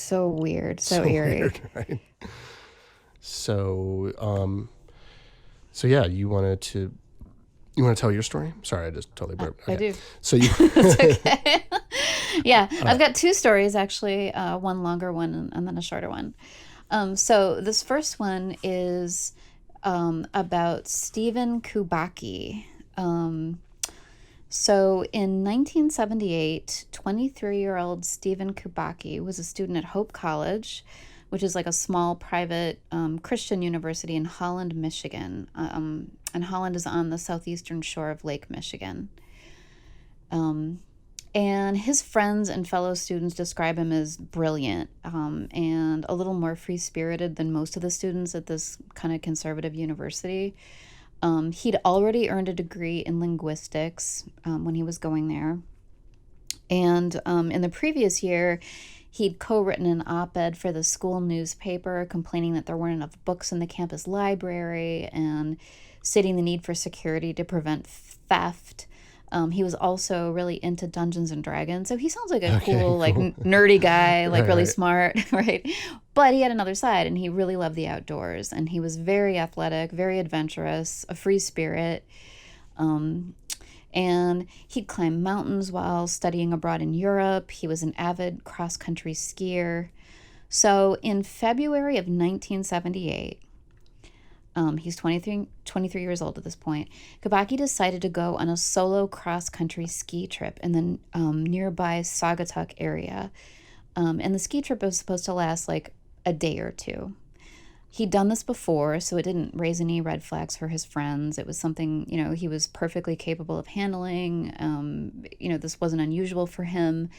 weird, so eerie. Weird, right? So yeah, you want to tell your story? Sorry, I just totally burped. Okay. I do. So you. It's okay. Yeah, I've got 2 stories actually, one longer one and then a shorter one. So this first one is about Stephen Kubacki. So in 1978, 23-year-old Stephen Kubacki was a student at Hope College, which is like a small private Christian university in Holland, Michigan. And Holland is on the southeastern shore of Lake Michigan. And his friends and fellow students describe him as brilliant, and a little more free spirited than most of the students at this kind of conservative university. He'd already earned a degree in linguistics when he was going there. And in the previous year, he'd co-written an op-ed for the school newspaper complaining that there weren't enough books in the campus library and stating the need for security to prevent theft. He was also really into Dungeons and Dragons. So he sounds like a cool, like nerdy guy, like really smart, right? But he had another side, and he really loved the outdoors. And he was very athletic, very adventurous, a free spirit. And he'd climb mountains while studying abroad in Europe. He was an avid cross-country skier. So in February of 1978, he's 23 years old at this point, Kabaki decided to go on a solo cross-country ski trip in the nearby Saugatuck area. And the ski trip was supposed to last like a day or two. He'd done this before, so it didn't raise any red flags for his friends. It was something, he was perfectly capable of handling. This wasn't unusual for him.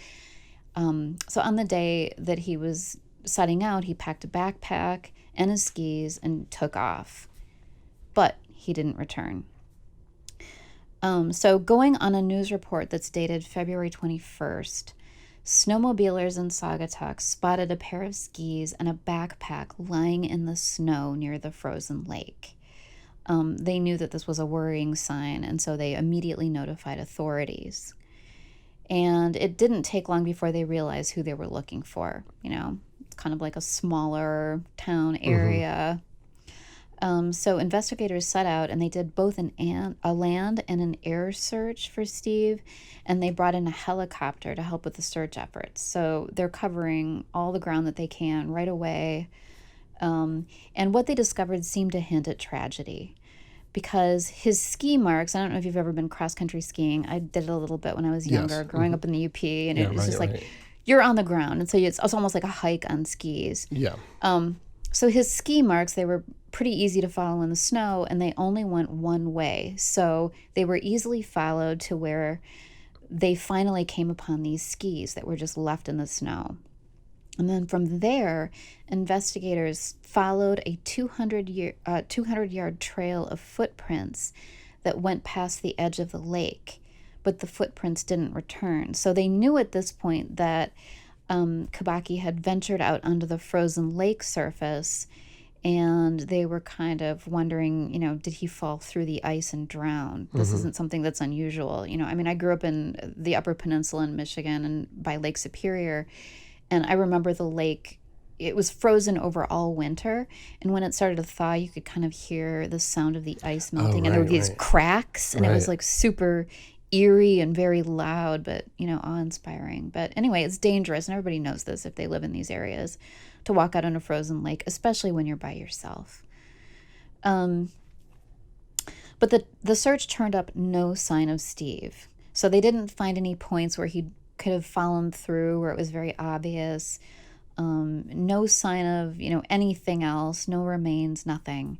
So on the day that he was setting out, he packed a backpack and his skis and took off. But he didn't return. So going on a news report that's dated February 21st, snowmobilers in Saugatuck spotted a pair of skis and a backpack lying in the snow near the frozen lake. They knew that this was a worrying sign, and so they immediately notified authorities. And it didn't take long before they realized who they were looking for. It's kind of like a smaller town area. So investigators set out, and they did both a land and an air search for Steve, and they brought in a helicopter to help with the search efforts. So they're covering all the ground that they can right away. And what they discovered seemed to hint at tragedy, because his ski marks, I don't know if you've ever been cross-country skiing. I did it a little bit when I was younger, growing up in the UP, and it was just like, you're on the ground, and so it's almost like a hike on skis. Yeah. So his ski marks, they were pretty easy to follow in the snow, and they only went one way. So they were easily followed to where they finally came upon these skis that were just left in the snow. And then from there, investigators followed a 200-yard trail of footprints that went past the edge of the lake, but the footprints didn't return. So they knew at this point that Kabaki had ventured out onto the frozen lake surface, and they were kind of wondering, did he fall through the ice and drown? This isn't something that's unusual. I grew up in the Upper Peninsula in Michigan and by Lake Superior, and I remember the lake, it was frozen over all winter, and when it started to thaw, you could kind of hear the sound of the ice melting, and there were these cracks, and it was like super eerie and very loud, but awe-inspiring. But anyway, it's dangerous, and everybody knows this if they live in these areas, to walk out on a frozen lake, especially when you're by yourself. But the search turned up no sign of Steve, so they didn't find any points where he could have fallen through, where it was very obvious. No sign of anything else, no remains, nothing.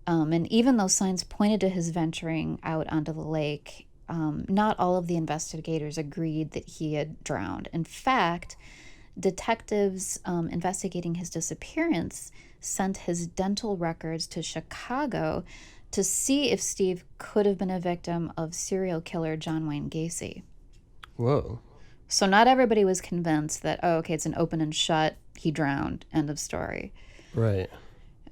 And even though signs pointed to his venturing out onto the lake, not all of the investigators agreed that he had drowned. In fact, detectives investigating his disappearance sent his dental records to Chicago to see if Steve could have been a victim of serial killer John Wayne Gacy. Whoa. So not everybody was convinced that, it's an open and shut, he drowned, end of story. Right.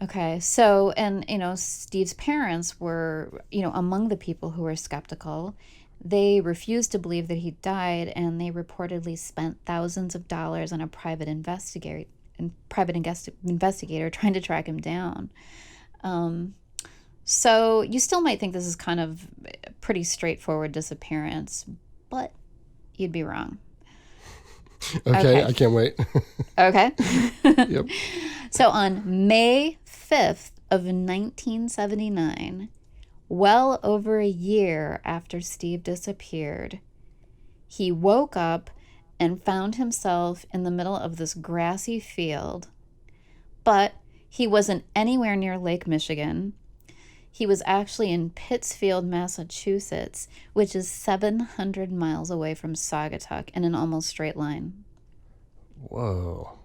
Okay, so, and, Steve's parents were, among the people who were skeptical. They refused to believe that he died, and they reportedly spent thousands of dollars on a private investigator trying to track him down. So you still might think this is kind of a pretty straightforward disappearance, but you'd be wrong. Okay. I can't wait. Okay. Yep. So on May 5th of 1979, well over a year after Steve disappeared, he woke up and found himself in the middle of this grassy field, but he wasn't anywhere near Lake Michigan. He was actually in Pittsfield, Massachusetts, which is 700 miles away from Saugatuck in an almost straight line. Whoa.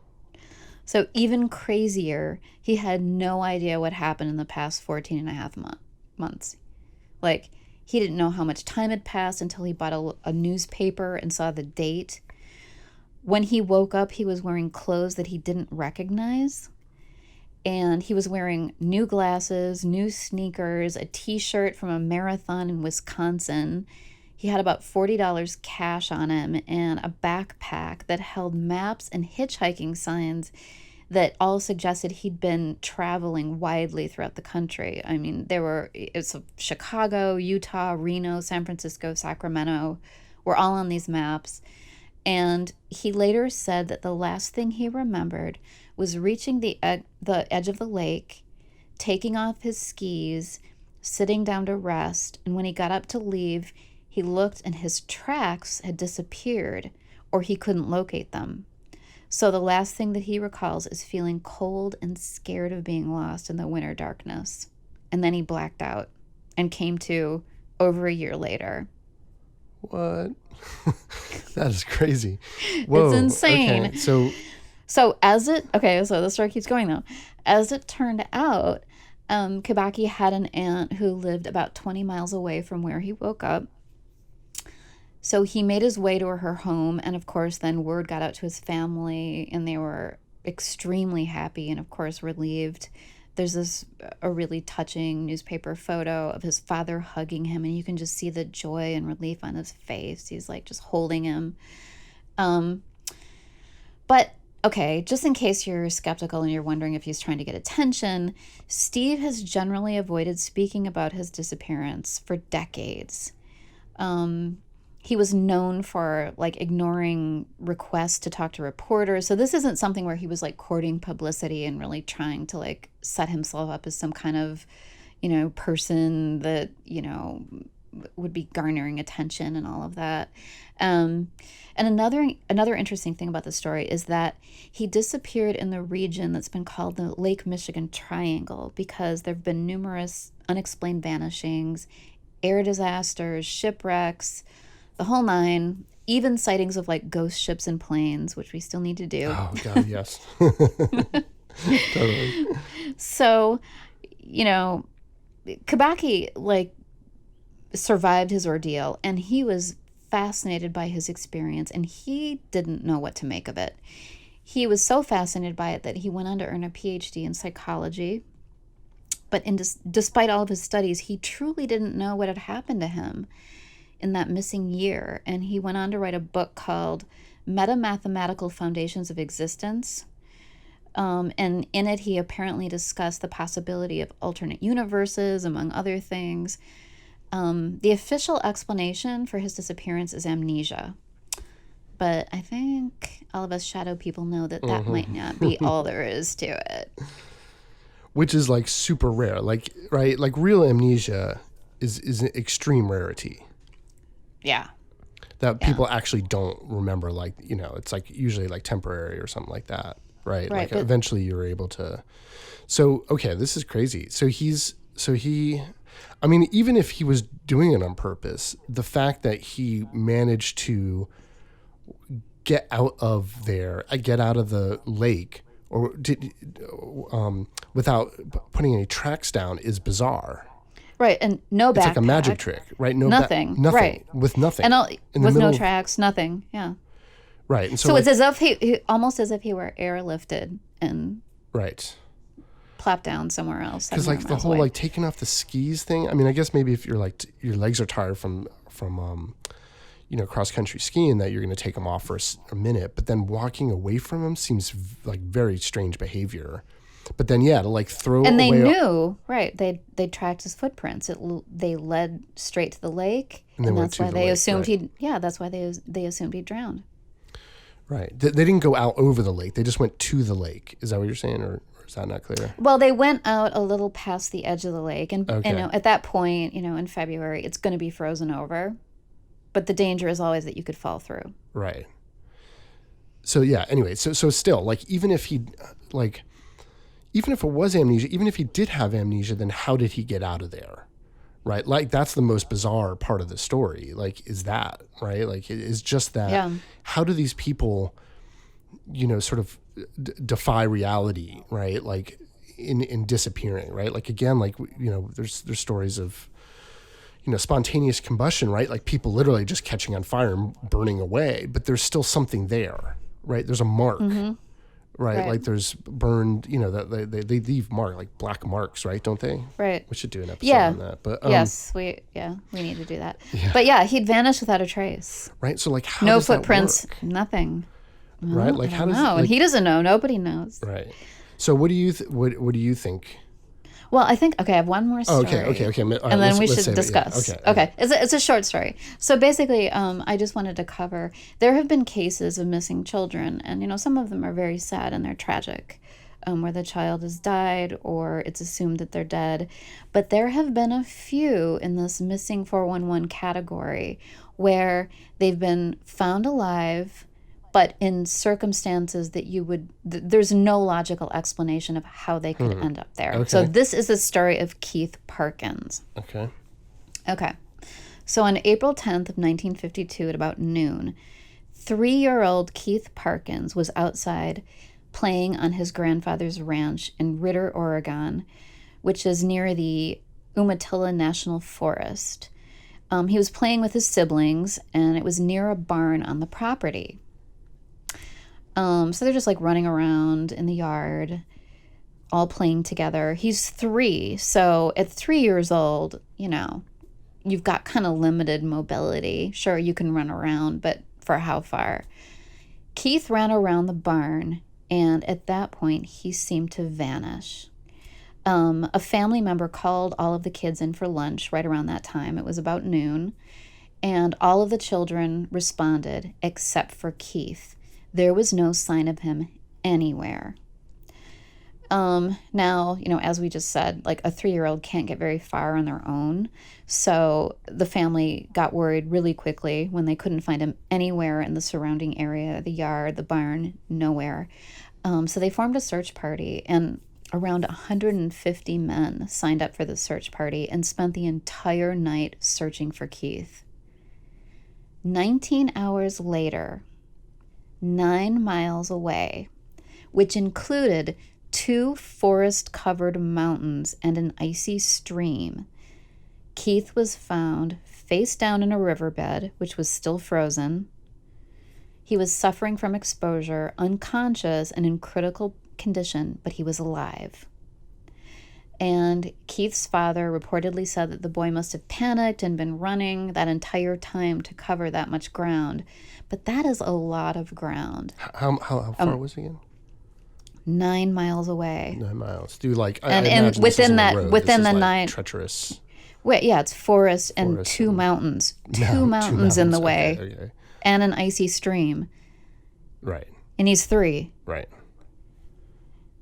So even crazier, he had no idea what happened in the past 14 and a half months. Like, he didn't know how much time had passed until he bought a newspaper and saw the date. When he woke up, he was wearing clothes that he didn't recognize. And he was wearing new glasses, new sneakers, a t-shirt from a marathon in Wisconsin. He had about $40 cash on him and a backpack that held maps and hitchhiking signs that all suggested he'd been traveling widely throughout the country. I mean, it's Chicago, Utah, Reno, San Francisco, Sacramento were all on these maps. And he later said that the last thing he remembered was reaching the edge of the lake, taking off his skis, sitting down to rest, and when he got up to leave, he looked and his tracks had disappeared, or he couldn't locate them. So the last thing that he recalls is feeling cold and scared of being lost in the winter darkness. And then he blacked out and came to over a year later. What? That is crazy. Whoa. It's insane. Okay, so so the story keeps going though. As it turned out, Kibaki had an aunt who lived about 20 miles away from where he woke up. So he made his way to her home, and of course then word got out to his family, and they were extremely happy and of course relieved. There's a really touching newspaper photo of his father hugging him, and you can just see the joy and relief on his face. He's like just holding him. But okay, just in case you're skeptical and you're wondering if he's trying to get attention, Steve has generally avoided speaking about his disappearance for decades. He was known for like ignoring requests to talk to reporters. So this isn't something where he was like courting publicity and really trying to like set himself up as some kind of, person that, would be garnering attention and all of that. And another interesting thing about the story is that he disappeared in the region that's been called the Lake Michigan Triangle because there have been numerous unexplained vanishings, air disasters, shipwrecks, the whole nine, even sightings of like ghost ships and planes, which we still need to do. Oh God, yes. Totally. So, Kibaki like survived his ordeal, and he was fascinated by his experience, and he didn't know what to make of it. He was so fascinated by it that he went on to earn a PhD in psychology. But despite all of his studies, he truly didn't know what had happened to him in that missing year. And he went on to write a book called Meta-Mathematical Foundations of Existence. And in it, he apparently discussed the possibility of alternate universes, among other things. The official explanation for his disappearance is amnesia. But I think all of us shadow people know that might not be all there is to it. Which is like super rare. Like, right? Like real amnesia is an extreme rarity. Yeah. That people actually don't remember, like, it's like usually like temporary or something like that. Right. Like eventually you're able to. So, okay, this is crazy. I mean, even if he was doing it on purpose, the fact that he managed to get out of the lake without putting any tracks down is bizarre. Right, and no backpack. It's like a magic trick, right? Nothing. Right. With nothing. And with no tracks, nothing, yeah. Right. And so it's as if he almost as if he were airlifted and plopped down somewhere else. Because like the whole like taking off the skis thing. I mean, I guess maybe if you're like your legs are tired from cross country skiing, that you're going to take them off for a minute, but then walking away from them seems like very strange behavior. But then to like throw and away they knew right. They tracked his footprints. They led straight to the lake, and that's why they assumed he'd. Yeah, that's why they assumed he'd drowned. Right. They didn't go out over the lake. They just went to the lake. Is that what you're saying, or is that not clear? Well, they went out a little past the edge of the lake, and at that point, in February, it's going to be frozen over, but the danger is always that you could fall through. Right. So yeah. Anyway, so still, like, even if he, like, even if it was amnesia, even if he did have amnesia, then how did he get out of there? Right? Like, that's the most bizarre part of the story. Like, is that, right? Like, it is just that. Yeah. How do these people, sort of defy reality, right? Like, in disappearing, right? Like, again, like, there's stories of, spontaneous combustion, right? Like, people literally just catching on fire and burning away, but there's still something there, right? There's a mark. Right, like there's burned, that they leave like black marks, right? Don't they? Right. We should do an episode on that. But yes, we need to do that. Yeah. But yeah, he'd vanished without a trace. Right. So like, how no does footprints, that work? nothing. Right. Like, how does no? like, and he doesn't know. Nobody knows. Right. So what do you what do you think? Well, I think, I have one more story. Okay. Right, and then we should discuss. Yeah. Okay. It's a short story. So basically, I just wanted to cover, there have been cases of missing children, and, some of them are very sad and they're tragic, where the child has died or it's assumed that they're dead. But there have been a few in this missing 411 category where they've been found alive, but in circumstances that there's no logical explanation of how they could end up there. Okay. So this is the story of Keith Parkins. Okay. So on April 10th of 1952 at about noon, 3-year-old Keith Parkins was outside playing on his grandfather's ranch in Ritter, Oregon, which is near the Umatilla National Forest. He was playing with his siblings, and it was near a barn on the property. So they're just like running around in the yard, all playing together. He's 3, so at 3 years old, you've got kind of limited mobility. Sure, you can run around, but for how far? Keith ran around the barn, and at that point, he seemed to vanish. A family member called all of the kids in for lunch right around that time. It was about noon, and all of the children responded except for Keith. There was no sign of him anywhere. Now, as we just said, like a 3-year-old can't get very far on their own. So the family got worried really quickly when they couldn't find him anywhere in the surrounding area, the yard, the barn, nowhere. So they formed a search party, and around 150 men signed up for the search party and spent the entire night searching for Keith. 19 hours later, 9 miles away, which included 2 forest-covered mountains and an icy stream, Keith was found face down in a riverbed, which was still frozen. He was suffering from exposure, unconscious, and in critical condition, but he was alive. And Keith's father reportedly said that the boy must have panicked and been running that entire time to cover that much ground. But that is a lot of ground. How far was he in? 9 miles away. 9 miles. Do like and within that road. within the like 9 treacherous. Wait, yeah, it's forest and 2 mountains. Two mountains in the way. Okay. And an icy stream. Right. And he's 3. Right.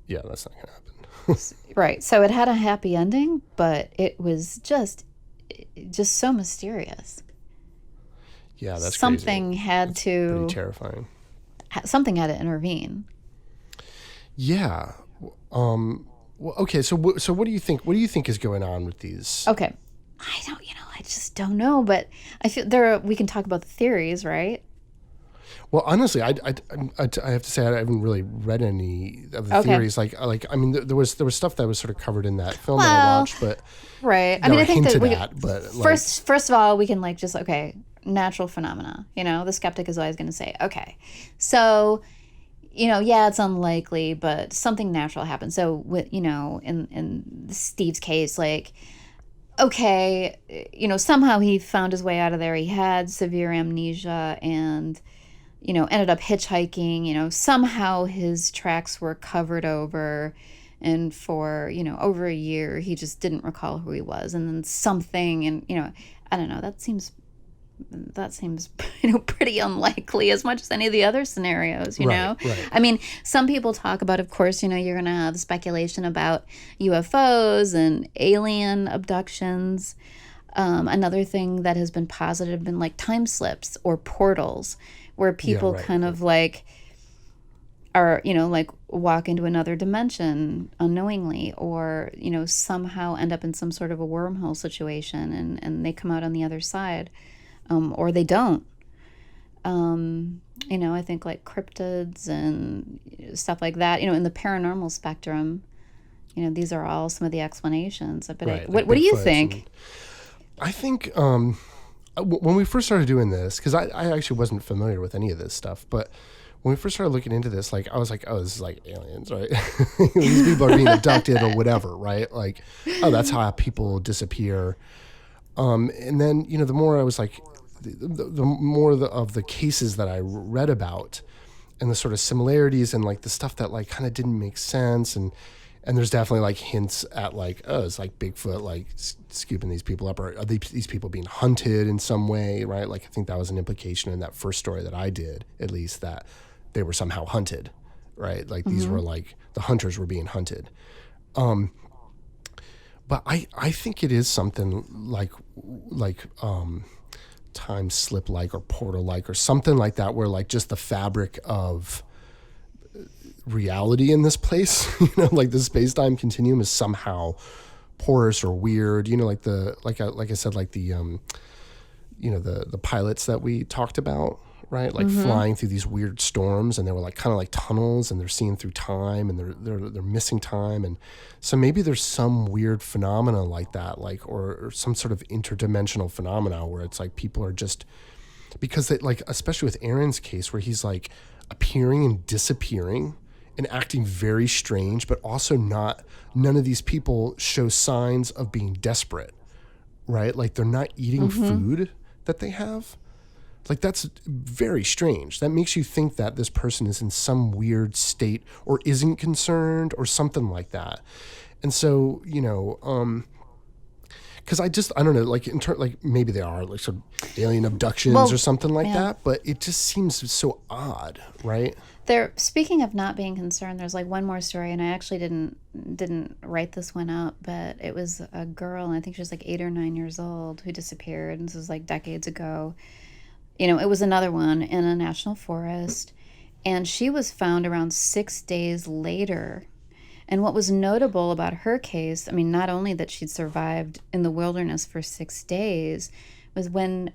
Yeah, that's not gonna happen. Right. So it had a happy ending, but it was just so mysterious. Yeah, that's something crazy. had that's to pretty terrifying. Something had to intervene. Yeah. Well, okay. So what do you think? What do you think is going on with these? Okay. I just don't know, but I feel we can talk about the theories, right? Well, honestly, I have to say I haven't really read any of the theories. Like I mean, there was stuff that was sort of covered in that film that I watched, but right. I mean, I think that but first of all, we can natural phenomena. The skeptic is always going to say, okay, so yeah, it's unlikely, but something natural happened. So with in Steve's case, okay, somehow he found his way out of there. He had severe amnesia and ended up hitchhiking. Somehow his tracks were covered over, and for over a year he just didn't recall who he was, and then something, and I don't know, that seems pretty unlikely, as much as any of the other scenarios. Right. I mean, some people talk about, of course, you're gonna have speculation about UFOs and alien abductions. Another thing that has been posited have been time slips or portals, where people are are, like walk into another dimension unknowingly, or, somehow end up in some sort of a wormhole situation, and they come out on the other side, or they don't. I think like cryptids and stuff like that, in the paranormal spectrum, these are all some of the explanations. But Right. what Like do you Bigfoots. think? And I think when we first started doing this, because I actually wasn't familiar with any of this stuff, but when we first started looking into this, like I was like, oh, this is like aliens, right? These people are being abducted or whatever, right? Like, oh, that's how people disappear. And then, the more I was like, the more of the cases that I read about, and the sort of similarities, and like the stuff that like kind of didn't make sense, and there's definitely like hints at like, oh, it's like Bigfoot like scooping these people up, or are these people being hunted in some way, right? Like I think that was an implication in that first story that I did, at least, that they were somehow hunted, right? Like these were like the hunters were being hunted. But I think it is something like time slip like, or portal like, or something like that, where like just the fabric of reality in this place, like the space-time continuum is somehow porous or weird, like I said, like the the pilots that we talked about, right? Like flying through these weird storms, and they were like kind of like tunnels, and they're seeing through time, and they're missing time. And so maybe there's some weird phenomena like that, like, or some sort of interdimensional phenomena where it's like people are just, because they, like, especially with Aaron's case, where he's like appearing and disappearing and acting very strange, but also none of these people show signs of being desperate, right? Like they're not eating food that they have. Like that's very strange. That makes you think that this person is in some weird state, or isn't concerned, or something like that. And so, because I don't know, like like maybe they are like sort of alien abductions or something like that, but it just seems so odd, right? Speaking of not being concerned, there's like one more story, and I actually didn't write this one up, but it was a girl, and I think she was like 8 or 9 years old, who disappeared, and this was like decades ago. It was another one in a national forest, and she was found around 6 days later. And what was notable about her case, I mean, not only that she'd survived in the wilderness for 6 days, was when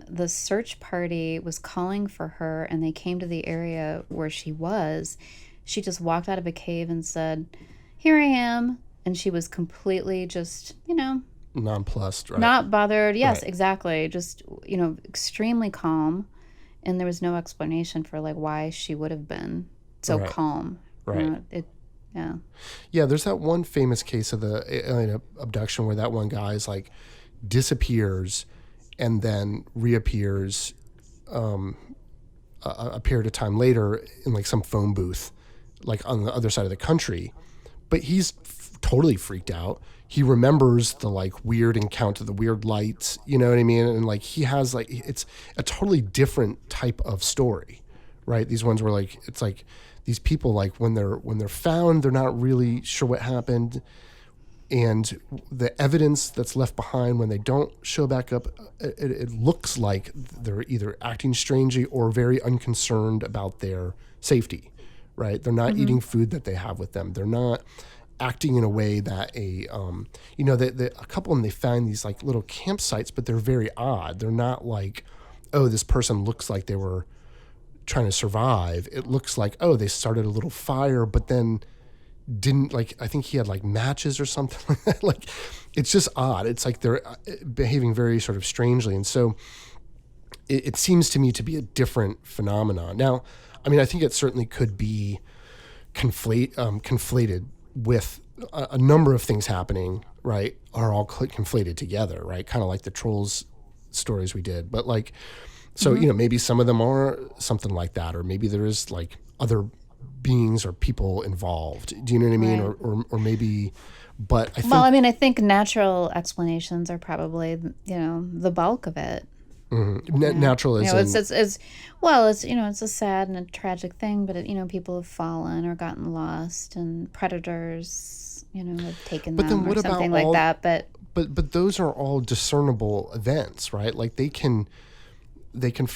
the search party was calling for her and they came to the area where she was, she just walked out of a cave and said, "Here I am." And she was completely just, Nonplussed, right? not bothered. Yes, Right. exactly. Just, extremely calm. And there was no explanation for like why she would have been so Right. calm. Right. Yeah. Yeah, there's that one famous case of the alien abduction where that one guy is like disappears and then reappears a period of time later in like some phone booth, like on the other side of the country. But he's totally freaked out. He remembers the like weird encounter, the weird lights, you know what I mean? And like he has like, it's a totally different type of story, right? These ones where like, it's like these people, like when they're found, they're not really sure what happened. And the evidence that's left behind when they don't show back up, it looks like they're either acting strangely or very unconcerned about their safety, right? They're not eating food that they have with them. They're not acting in a way that a couple of them, they find these like little campsites, but they're very odd. They're not like, oh, this person looks like they were trying to survive. It looks like, oh, they started a little fire, but then didn't, like, I think he had like matches or something like that. Like, it's just odd. It's like they're behaving very sort of strangely. And so it seems to me to be a different phenomenon. Now, I mean, I think it certainly could be conflated with a number of things happening, right, are all conflated together, right? Kind of like the trolls stories we did. But like, so, maybe some of them are something like that, or maybe there is like other beings or people involved. Do you know what I mean? Right. Or maybe, but I think. Well, I mean, I think natural explanations are probably, the bulk of it. Natural is It's well, it's a sad and a tragic thing, but people have fallen or gotten lost, and predators, have taken But them then what or about something like that. But but those are all discernible events, right? Like they can, they can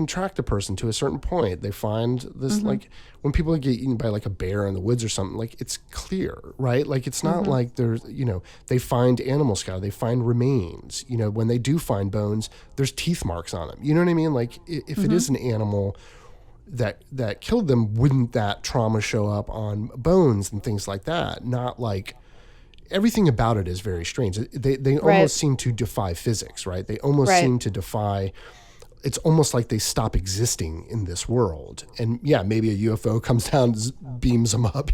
track the person to a certain point. They find this, like when people get eaten by like a bear in the woods or something, like it's clear, right? Like it's not like there's, they find animal scour, they find remains. When they do find bones, there's teeth marks on them. You know what I mean? Like if it is an animal that killed them, wouldn't that trauma show up on bones and things like that? Not like everything about it is very strange. They almost seem to defy physics, right? They almost seem to defy. It's almost like they stop existing in this world. And yeah, maybe a UFO comes down, beams them up,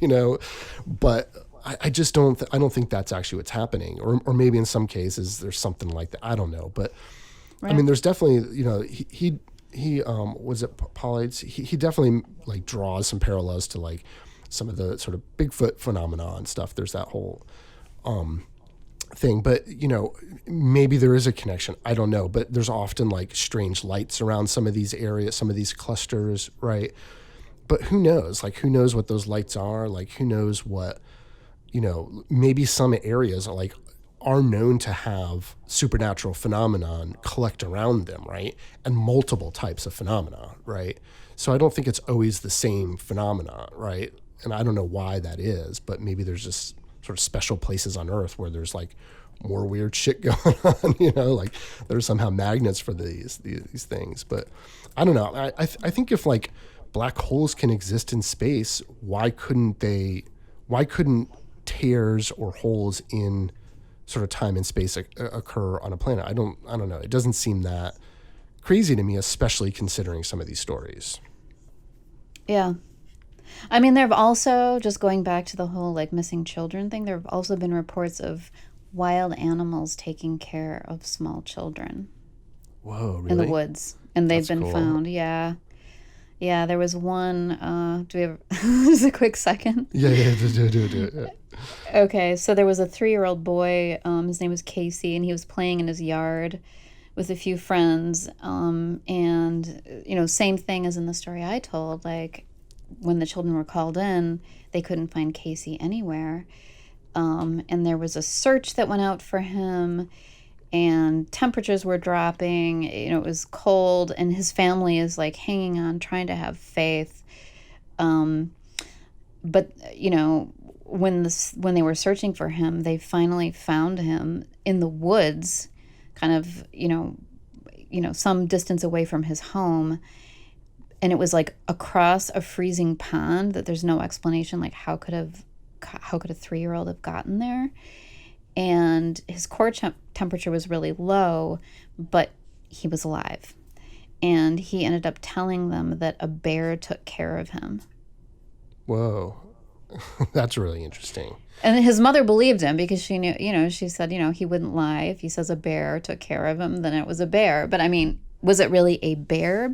but I just don't think that's actually what's happening. Or maybe in some cases there's something like that. I don't know. But I mean, there's definitely, he was it Paulides? He definitely like draws some parallels to like some of the sort of Bigfoot phenomena and stuff. There's that whole thing, but maybe there is a connection. I don't know, but there's often like strange lights around some of these areas, some of these clusters, right? But who knows? Like, who knows what those lights are? Like, who knows what, maybe some areas are known to have supernatural phenomenon collect around them, right? And multiple types of phenomena, right? So I don't think it's always the same phenomena, right? And I don't know why that is, but maybe there's just sort of special places on Earth where there's like more weird shit going on, like there's somehow magnets for these things. But I don't know. I think if like black holes can exist in space, why couldn't tears or holes in sort of time and space occur on a planet? I don't know. It doesn't seem that crazy to me, especially considering some of these stories. Yeah. I mean, there have also, just going back to the whole like missing children thing, there have also been reports of wild animals taking care of small children. Whoa, really? In the woods. And they've been cool. found. Yeah. Yeah, there was one, do we have just a quick second? Yeah, do it. Yeah. Okay, so there was a 3-year-old boy, his name was Casey, and he was playing in his yard with a few friends, and, same thing as in the story I told, like, when the children were called in, they couldn't find Casey anywhere. And there was a search that went out for him, and temperatures were dropping. It was cold, and his family is like hanging on, trying to have faith. But when they were searching for him, they finally found him in the woods, kind of some distance away from his home. And it was like across a freezing pond that there's no explanation, like how could a 3-year-old have gotten there? And his core temperature was really low, but he was alive. And he ended up telling them that a bear took care of him. Whoa. That's really interesting. And his mother believed him because she knew, she said, he wouldn't lie. If he says a bear took care of him, then it was a bear. But I mean, was it really a bear,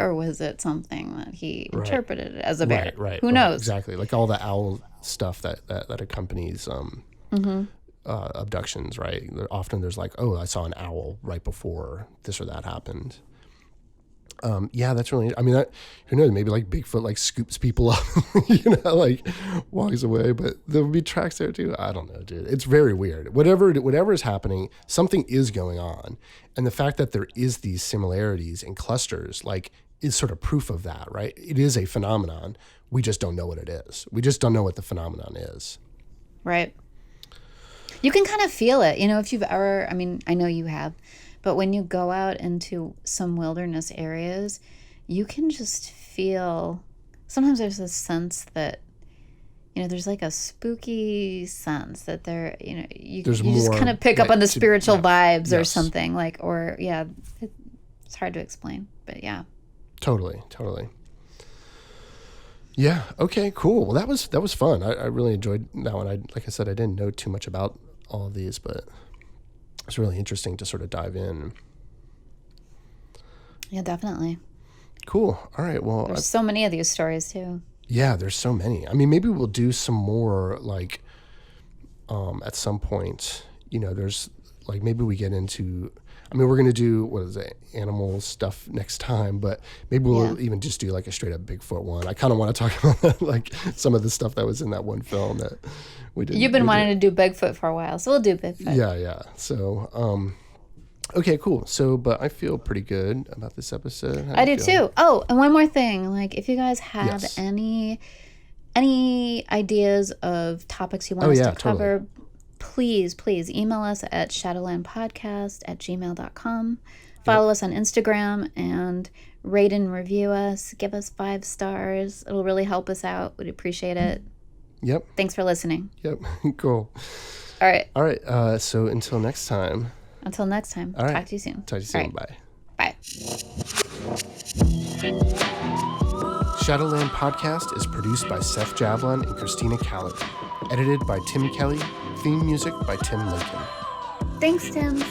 or was it something that he interpreted as a bear? Right. Who knows? Exactly. Like all the owl stuff that accompanies abductions, right? Often there's like, oh, I saw an owl right before this or that happened. Yeah, that's really, I mean, who knows, maybe like Bigfoot like scoops people up, like walks away, but there would be tracks there too. I don't know, dude. It's very weird. Whatever is happening, something is going on. And the fact that there is these similarities and clusters, like, is sort of proof of that, right? It is a phenomenon. We just don't know what it is. We just don't know what the phenomenon is. Right. You can kind of feel it, if you've ever, I mean, I know you have, but when you go out into some wilderness areas, you can just feel, sometimes there's this sense that, there's like a spooky sense that there, you just kind of pick up on the spiritual vibes or something like, or it's hard to explain, but yeah. Totally. Yeah. Okay, cool. Well, that was fun. I really enjoyed that one. Like I said, I didn't know too much about all of these, but it's really interesting to sort of dive in. Yeah, definitely. Cool. All right. Well, there's so many of these stories too. Yeah, there's so many. I mean, maybe we'll do some more like at some point, there's like, maybe we get into, I mean, we're going to do, animal stuff next time, but maybe we'll even just do like a straight up Bigfoot one. I kind of want to talk about like some of the stuff that was in that one film that we did. You've been wanting to do Bigfoot for a while, so we'll do Bigfoot. Yeah. So, Okay, cool. So, but I feel pretty good about this episode. How I you do feeling? too. Oh, and one more thing. Like, if you guys have Yes. any ideas of topics you want Oh, us yeah, to totally. cover, please email us at shadowlandpodcast@gmail.com. Follow us on Instagram and rate and review us. Give us 5 stars. It'll really help us out. We'd appreciate it. Yep. Thanks for listening. Yep. Cool. All right. All right. So until next time. Until next time. All right. Talk to you soon. Talk to you soon. All right. Bye. Bye. Shadowland Podcast is produced by Seth Jablon and Christina Callard. Edited by Tim Kelly. Theme music by Tim Lincoln. Thanks, Tim.